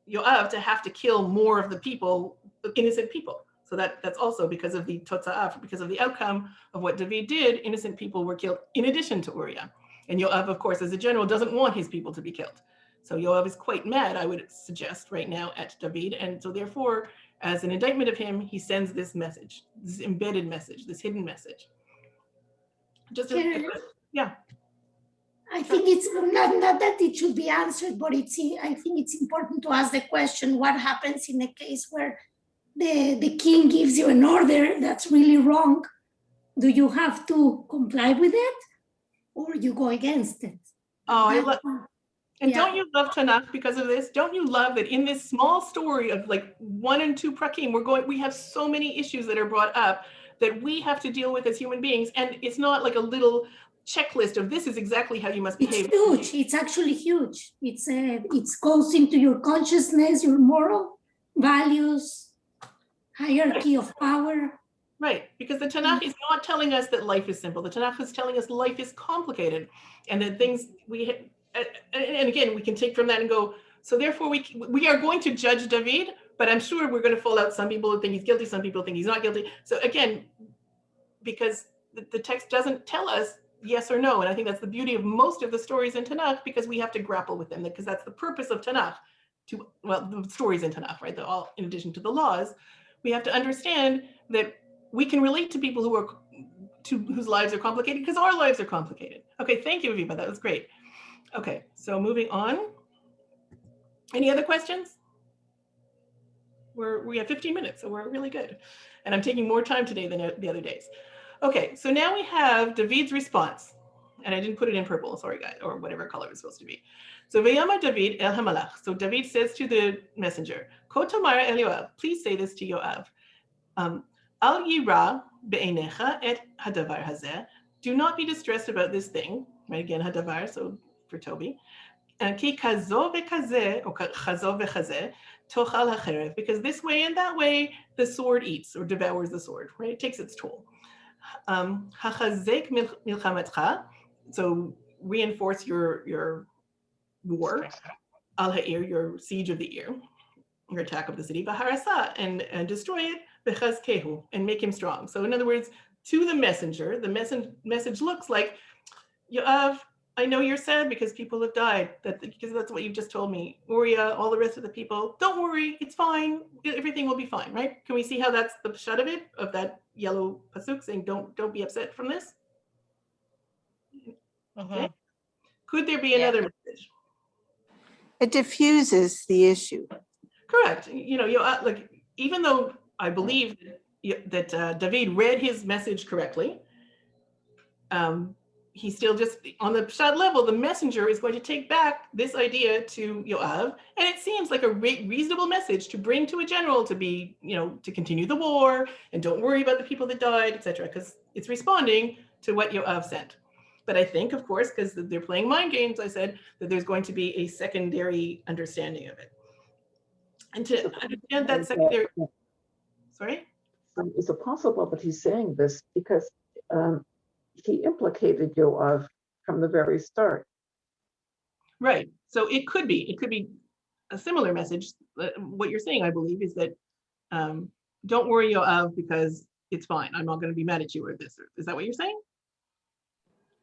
Yoav to have to kill more of the people, the innocent people. So that's also because of the totza'ah, because of the outcome of what David did, innocent people were killed in addition to Uriah. And Yoav, of course, as a general, doesn't want his people to be killed. So Yoav is quite mad, I would suggest, right now at David. And so therefore, as an indictment of him, he sends this message, this embedded message, this hidden message. Yeah. I think it's not that it should be answered, but I think it's important to ask the question, what happens in a case where the king gives you an order that's really wrong? Do you have to comply with it, or you go against it? Oh, I love. And don't you love Tanakh because of this? Don't you love that in this small story of like 1 and 2 prakim, we have so many issues that are brought up that we have to deal with as human beings, and it's not like a little checklist of this is exactly how you must behave. It's huge. It's actually huge. It goes into your consciousness, your moral values, hierarchy of power. Right, because the Tanakh is not telling us that life is simple. The Tanakh is telling us life is complicated, and that things and again, we can take from that and go, so therefore we are going to judge David, but I'm sure we're going to fall out. Some people think he's guilty, some people think he's not guilty. So again, because the text doesn't tell us yes or no. And I think that's the beauty of most of the stories in Tanakh, because we have to grapple with them, because that's the purpose of Tanakh. The stories in Tanakh, right? All in addition to the laws, we have to understand that we can relate to people whose lives are complicated, because our lives are complicated. Okay, thank you, Aviva. That was great. Okay, so moving on. Any other questions? We have 15 minutes, so we're really good. And I'm taking more time today than the other days. Okay, so now we have David's response. And I didn't put it in purple, sorry guys, or whatever color it's supposed to be. So Vayama David el Hamalach. So David says to the messenger, Ko tomar el Yoav, please say this to Yoav. Al yira be'einecha et hadavar hazeh. Do not be distressed about this thing. Right, again, hadavar, so for Toby. Ki kazo ve'kazeh, or chazo ve'chazeh, tochal hacherev. Because this way and that way, the sword eats or devours the sword, right? It takes its toll. Hachazek milchamatcha. So reinforce your war. Al ha'ir, your siege of the ear, your attack of the city. V'harasa, and destroy it. V'chazkehu, and make him strong. So in other words, to the messenger, the message looks like, Yoav, I know you're sad because people have died, because that's what you've just told me. Uriah, all the rest of the people, don't worry, it's fine. Everything will be fine, right? Can we see how that's the shot of it, of that yellow pasuk saying, don't be upset from this? Okay. Could there be another message? It diffuses the issue. Correct. Like, even though I believe that David read his message correctly, he still just, on the shad level, the messenger is going to take back this idea to Yoav, and it seems like a reasonable message to bring to a general to be, to continue the war, and don't worry about the people that died, etc., because it's responding to what Yoav sent. But I think, of course, because they're playing mind games, I said that there's going to be a secondary understanding of it. And to understand that secondary, sorry? Is it possible that he's saying this because he implicated Yoav from the very start? Right. So it could be a similar message. What you're saying, I believe, is that don't worry, Yoav, because it's fine. I'm not going to be mad at you or this. Is that what you're saying?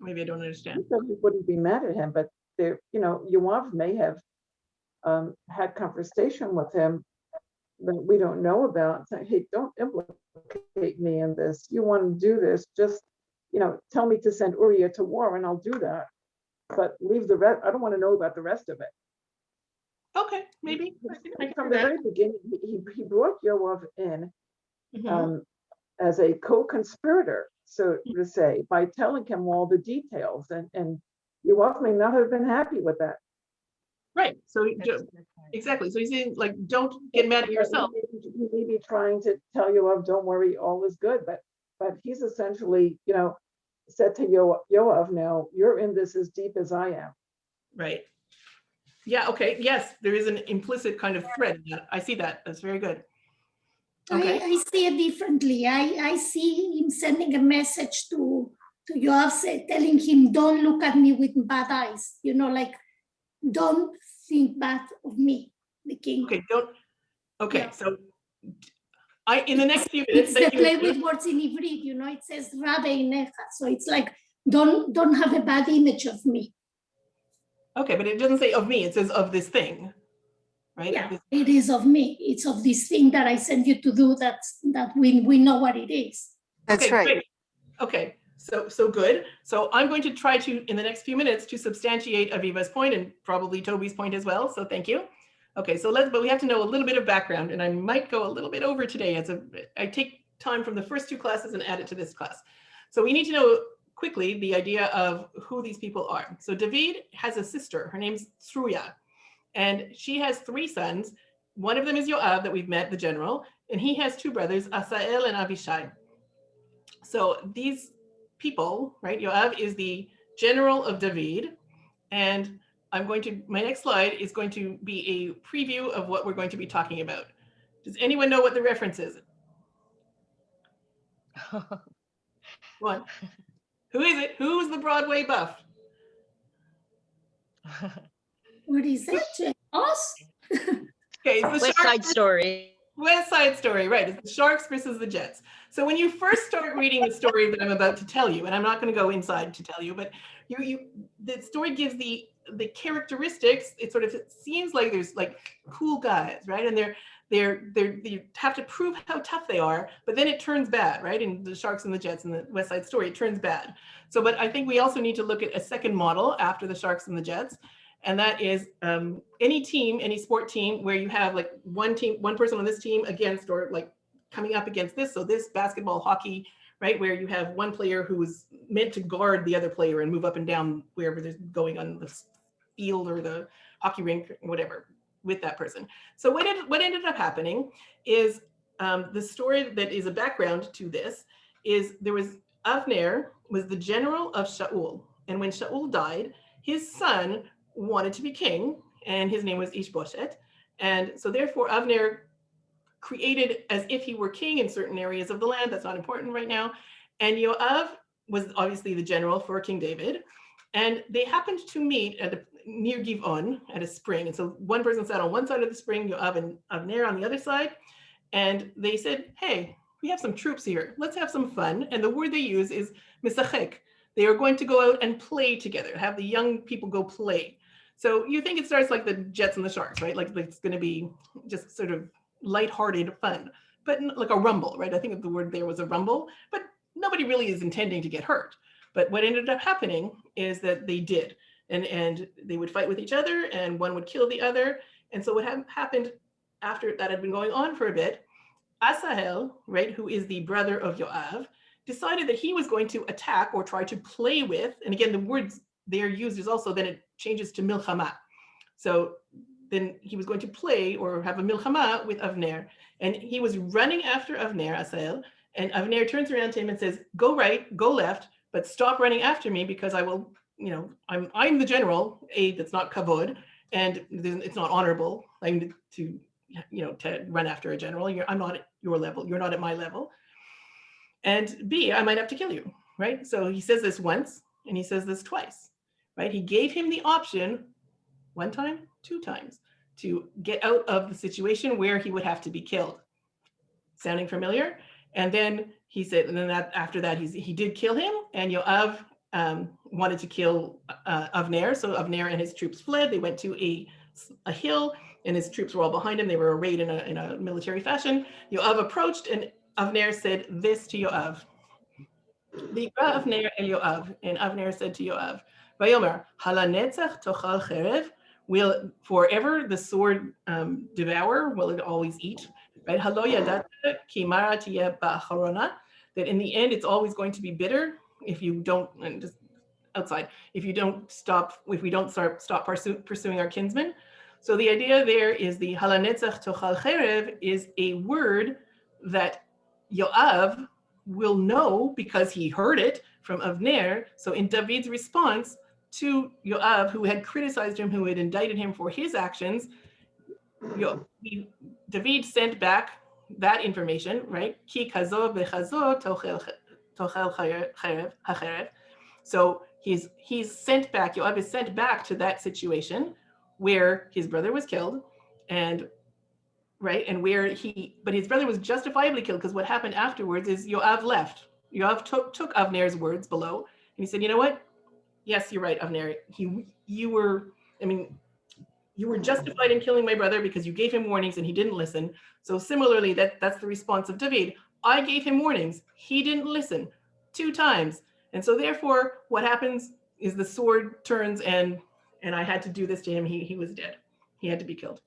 Maybe I don't understand. He said he wouldn't be mad at him, but there, Yoav may have had conversation with him that we don't know about, saying, hey, don't implicate me in this. You want to do this, just tell me to send Uriah to war and I'll do that. But leave the rest. I don't want to know about the rest of it. Okay, maybe. From the very beginning, he brought Yoav in as a co-conspirator, so to say, by telling him all the details. And Yoav may not have been happy with that. Right. So exactly. So he's saying, like, don't get mad at yourself. He may be trying to tell Yoav, don't worry, all is good. But he's essentially, said to Yoav, now you're in this as deep as I am. Right. Yeah. Okay. Yes, there is an implicit kind of thread. I see that. That's very good. Okay. I see it differently. I see him sending a message to Yoav, telling him, don't look at me with bad eyes. Like, don't think bad of me, the king. Okay. Okay. Yeah. So in the next few minutes, it's the play with words in Ivrit, it says Rabbe Inecha. So it's like, don't have a bad image of me. Okay, but it doesn't say of me, it says of this thing, right? Yeah, it is of me. It's of this thing that I sent you to do that we know what it is. That's okay, right. Great. Okay, so good. So I'm going to try to, in the next few minutes, to substantiate Aviva's point and probably Toby's point as well, so thank you. Okay, but we have to know a little bit of background, and I might go a little bit over today. I take time from the first two classes and add it to this class. So we need to know quickly the idea of who these people are. So David has a sister, her name's Sruya, and she has 3 sons. One of them is Yoav that we've met, the general, and he has 2 brothers, Asael and Avishai. So these people, right, Yoav is the general of David, and my next slide is going to be a preview of what we're going to be talking about. Does anyone know what the reference is? One. Who is it? Who's the Broadway buff? What is it? Us? Okay, it's the West Side Story. West Side Story, right? It's the Sharks versus the Jets. So when you first start reading the story that I'm about to tell you, and I'm not going to go inside to tell you, but the story gives the characteristics. It seems like there's like cool guys, right? And they have to prove how tough they are, but then it turns bad, right? In the Sharks and the Jets and the West Side Story, it turns bad. So, but I think we also need to look at a second model after the Sharks and the Jets. And that is any team, any sport team where you have like one person on this team against, or like coming up against this. So this basketball, hockey, right? Where you have one player who is meant to guard the other player and move up and down wherever they're going on the field or the hockey rink, or whatever, with that person. So what ended up happening is the story that is a background to this is there was Avner was the general of Shaul. And when Shaul died, his son wanted to be king, and his name was Ishbosheth. And so therefore Avner created as if he were king in certain areas of the land. That's not important right now. And Yoav was obviously the general for King David. And they happened to meet near Givon at a spring. And so one person sat on one side of the spring, Yoav and Avner on the other side. And they said, hey, we have some troops here. Let's have some fun. And the word they use is misachek. They are going to go out and play together, have the young people go play. So you think it starts like the Jets and the Sharks, right? Like it's going to be just sort of lighthearted fun, but like a rumble, right? I think the word there was a rumble, but nobody really is intending to get hurt. But what ended up happening is that they did, and they would fight with each other, and one would kill the other. And so what happened after that had been going on for a bit, Asahel, right, who is the brother of Yoav, decided that he was going to attack or try to play with, and again, the words they are used is also, then it changes to milchama. So then he was going to play or have a milchama with Avner. And he was running after Avner, Asahel, and Avner turns around to him and says, go right, go left, but stop running after me because I will, I'm the general, that's not kavod, and it's not honorable. I'm to run after a general. I'm not at your level. You're not at my level. And B, I might have to kill you, right? So he says this once, and he says this twice, right? He gave him the option one time, two times, to get out of the situation where he would have to be killed. Sounding familiar? And then he said, and then after that, he did kill him, and Yoav wanted to kill Avner. So Avner and his troops fled. They went to a hill, and his troops were all behind him. They were arrayed in a military fashion. Yoav approached, and Avner said this to Yoav. V'ikra Avner el Yoav, and Avner said to Yoav, Vayomer, halanetzach tochal cherev, will forever the sword devour? Will it always eat? Right? Halo yadata ki mara tiyeh ba'acharona, that in the end it's always going to be bitter if you don't, and just outside, if we don't start pursuing our kinsmen. So the idea there is the halanetzach tochal cherev is a word that Yoav will know because he heard it from Avner. So in David's response to Yoav, who had criticized him, who had indicted him for his actions, David sent back that information, right? Ki kazo bechazo tochel hacherev. So he's sent back, Yoav is sent back to that situation where his brother was killed, and right, and but his brother was justifiably killed, because what happened afterwards is Yoav left. Yoav took Avner's words below, and he said, you know what? Yes, you're right, Avner. You were justified in killing my brother because you gave him warnings and he didn't listen. So similarly, that's the response of David. I gave him warnings. He didn't listen 2 times. And so therefore, what happens is the sword turns, and I had to do this to him. He was dead. He had to be killed.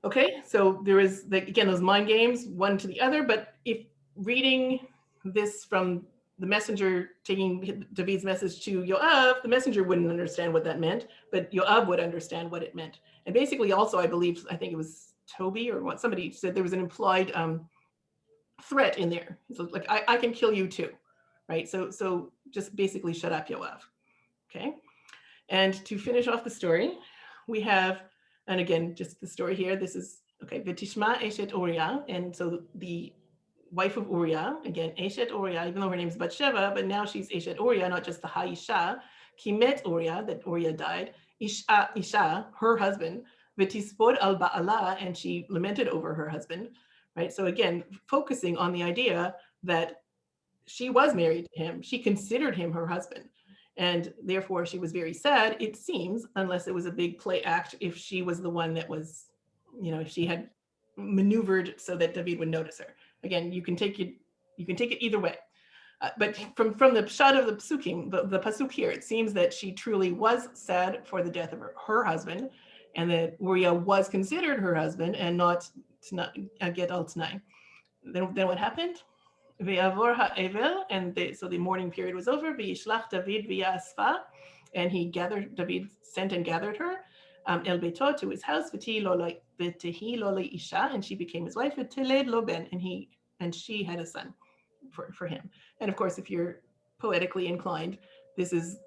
Okay, so there is, again, those mind games, one to the other. But if reading this from the messenger taking David's message to Yoav, the messenger wouldn't understand what that meant, but Yoav would understand what it meant. And basically also, I think it was Toby or what, somebody said there was an implied threat in there. So like, I can kill you too, right? So just basically shut up, Yoav, okay? And to finish off the story, we have, and again, just the story here, this is, okay, V'tishma eshet Uriah, and so the wife of Uriah, again, Eshet Uriah, even though her name is Batsheva, but now she's Eshet Uriah, not just the Ha'isha, Ki met Uriah, that Uriah died, Isha, her husband, v'tispod al ba'ala, and she lamented over her husband, right? So again, focusing on the idea that she was married to him, she considered him her husband, and therefore she was very sad, it seems, unless it was a big play act, if she was the one that was, if she had maneuvered so that David would notice her. Again, you can take it either way. But from the shot of the psukim, the pasuk here, it seems that she truly was sad for the death of her husband, and that Uriah was considered her husband and not a get al t'nai. Then what happened? Ve'avor ha'evel, and so the mourning period was over. Ve'yishlach David v'yasfa, and David sent and gathered her el beito, to his house. V'tehi lo le'isha, and she became his wife. V'teled lo ben, and she had a son for him. And of course, if you're poetically inclined, this is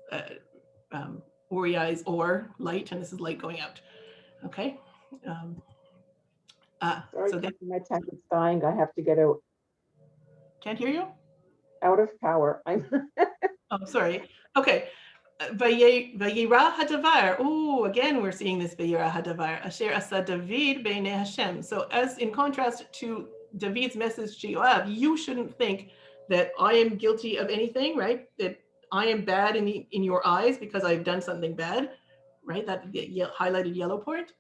Uriah's or light, and this is light going out. Okay. Sorry, So my tablet's dying. I have to get can't hear you? out of power. Oh, sorry. Okay. Vayira hadavar. Oh, again, we're seeing this Vayira hadavar. Asher asa David b'nei Hashem. So as in contrast to David's message to Yoav, you shouldn't think that I am guilty of anything, right? That I am bad in your eyes because I've done something bad, right? That highlighted yellow part.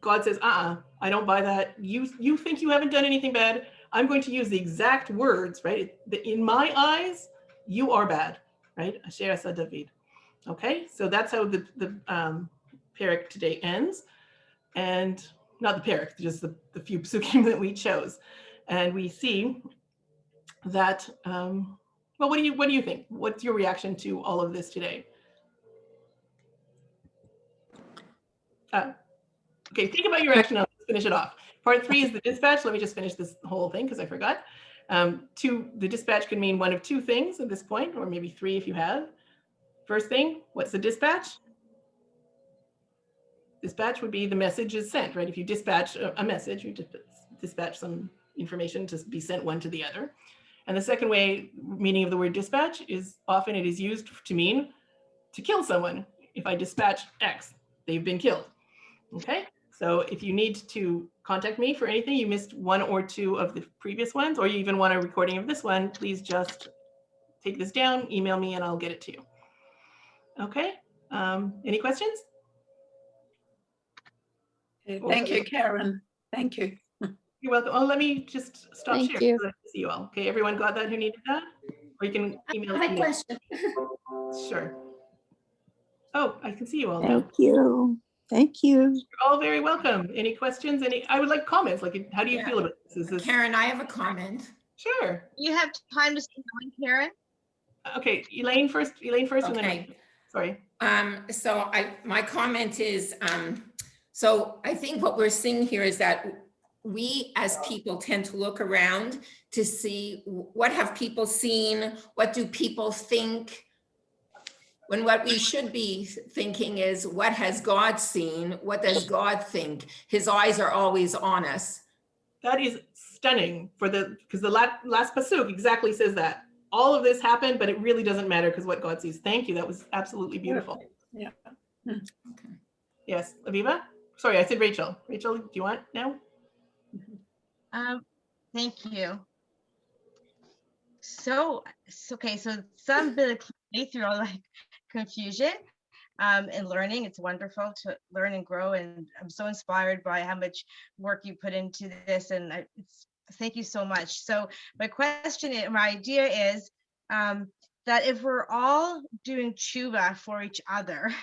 God says, I don't buy that. You think you haven't done anything bad. I'm going to use the exact words, right? In my eyes, you are bad, right? Asher asa David. Okay, so that's how the parak today ends, and not the parak, just the few psukim that we chose, and we see that. Well, what do you think? What's your reaction to all of this today? Okay, think about your reaction. Let's finish it off. Part 3 is the dispatch. Let me just finish this whole thing because I forgot. The dispatch can mean one of two things at this point, or maybe 3 if you have. First thing, what's the dispatch? Dispatch would be the message is sent, right? If you dispatch a message, you dispatch some information to be sent one to the other. And the second way, meaning of the word dispatch, is often it is used to mean to kill someone. If I dispatch X, they've been killed. Okay, so if you need to contact me for anything, you missed 1 or 2 of the previous ones, or you even want a recording of this one, please just take this down, email me, and I'll get it to you. Okay, any questions? Thank you, Karyn. Thank you. You're welcome. Oh, let me just stop Thank sharing you. so I can see you all. Okay, everyone got that who needed that? Or you can email I have a me. question. Sure. Oh, I can see you all now. Thank you. Thank you. You're all very welcome. Any questions? I would like comments. Like, how do you feel about this? Is this Karyn, I have a comment. sure? You have time to speak, Karyn? Okay, Elaine first. Elaine first, and then Okay. me. Sorry. So my comment is, so I think what we're seeing here is that we as people tend to look around to see what have people seen, what do people think, when what we should be thinking is what has God seen, what does God think? His eyes are always on us. That is stunning because the last pasuk exactly says that. All of this happened, but it really doesn't matter because what God sees. Thank you. That was absolutely beautiful. Yeah. Okay. Yes, Aviva? Sorry, I said Rachel. Rachel, do you want now? Thank you. So some bit of clarity through all like confusion and learning. It's wonderful to learn and grow, and I'm so inspired by how much work you put into this, and thank you so much. So my idea is that if we're all doing tshuva for each other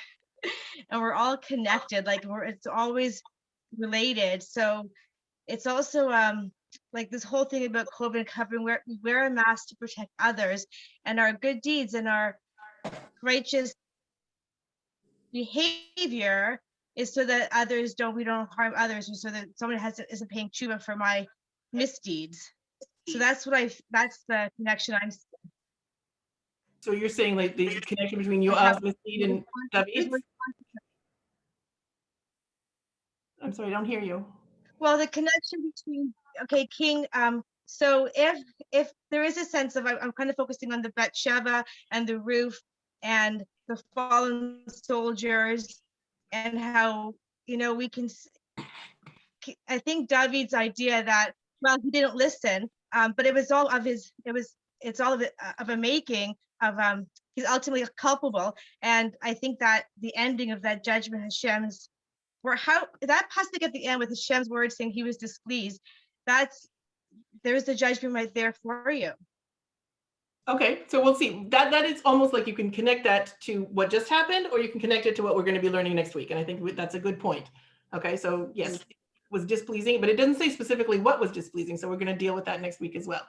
and we're all connected, like it's always related. So it's also like this whole thing about COVID covering, where we wear a mask to protect others, and our good deeds and our righteous behavior is so that we don't harm others, and so that someone isn't paying tshuva for my misdeeds. So that's the connection I'm seeing. So you're saying like the connection between Yoav's misdeed and David's? I'm sorry, I don't hear you. Well, the connection between, okay, King, so if there is a sense of, I'm kind of focusing on the Batsheva and the roof and the fallen soldiers and how, we can, I think David's idea that, well, he didn't listen, but it was all of it's all of it of a making of, he's ultimately culpable. And I think that the ending of that judgment, Hashem's, where how that passage at the end with Hashem's word saying he was displeased, there's the judgment right there for you. Okay, so we'll see. That is almost like you can connect that to what just happened, or you can connect it to what we're going to be learning next week. And I think that's a good point. Okay, so yes, it was displeasing, but it doesn't say specifically what was displeasing. So we're going to deal with that next week as well.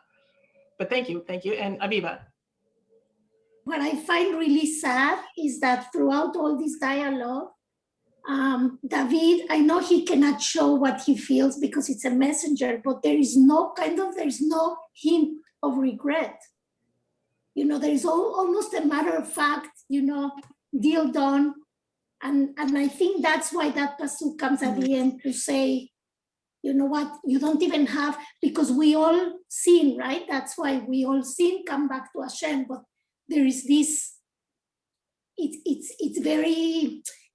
But thank you. And Aviva. What I find really sad is that throughout all this dialogue, David, I know he cannot show what he feels because it's a messenger, but there's no hint of regret. There is almost a matter of fact, deal done. And I think that's why that pasuk comes at the end to say, you know what, you don't even have, because we all sin, right? That's why we all sin, come back to Hashem. But there is this,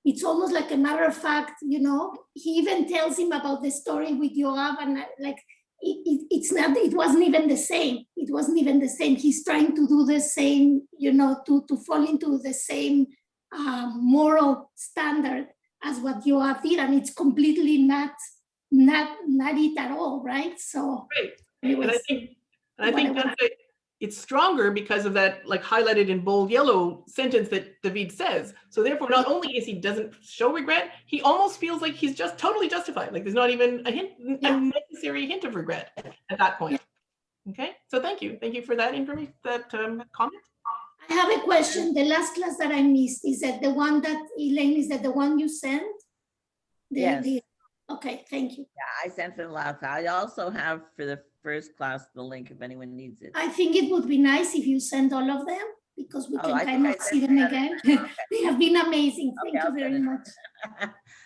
it's almost like a matter of fact, he even tells him about the story with Yoav, and like, it wasn't even the same. It wasn't even the same. He's trying to do the same, to fall into the same moral standard as what Yoav did, and it's completely not it at all, right? So, right. Anyways, and I think that's it's stronger because of that, like highlighted in bold yellow sentence that David says. So therefore, not only is he doesn't show regret, he almost feels like he's just totally justified. Like there's not even a necessary hint of regret at that point. Okay, so thank you for that information, that comment. I have a question. The last class that I missed, is that the one that Elaine, is that the one you sent? Yes. Okay, thank you. Yeah, I sent it last. I also have for the first class the link if anyone needs it. I think it would be nice if you send all of them, because we can kind of see them again. They have been amazing. Thank you very much.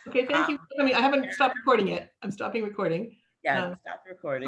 Okay, thank you. I haven't stopped recording yet. I'm stopping recording. Yeah, stop recording.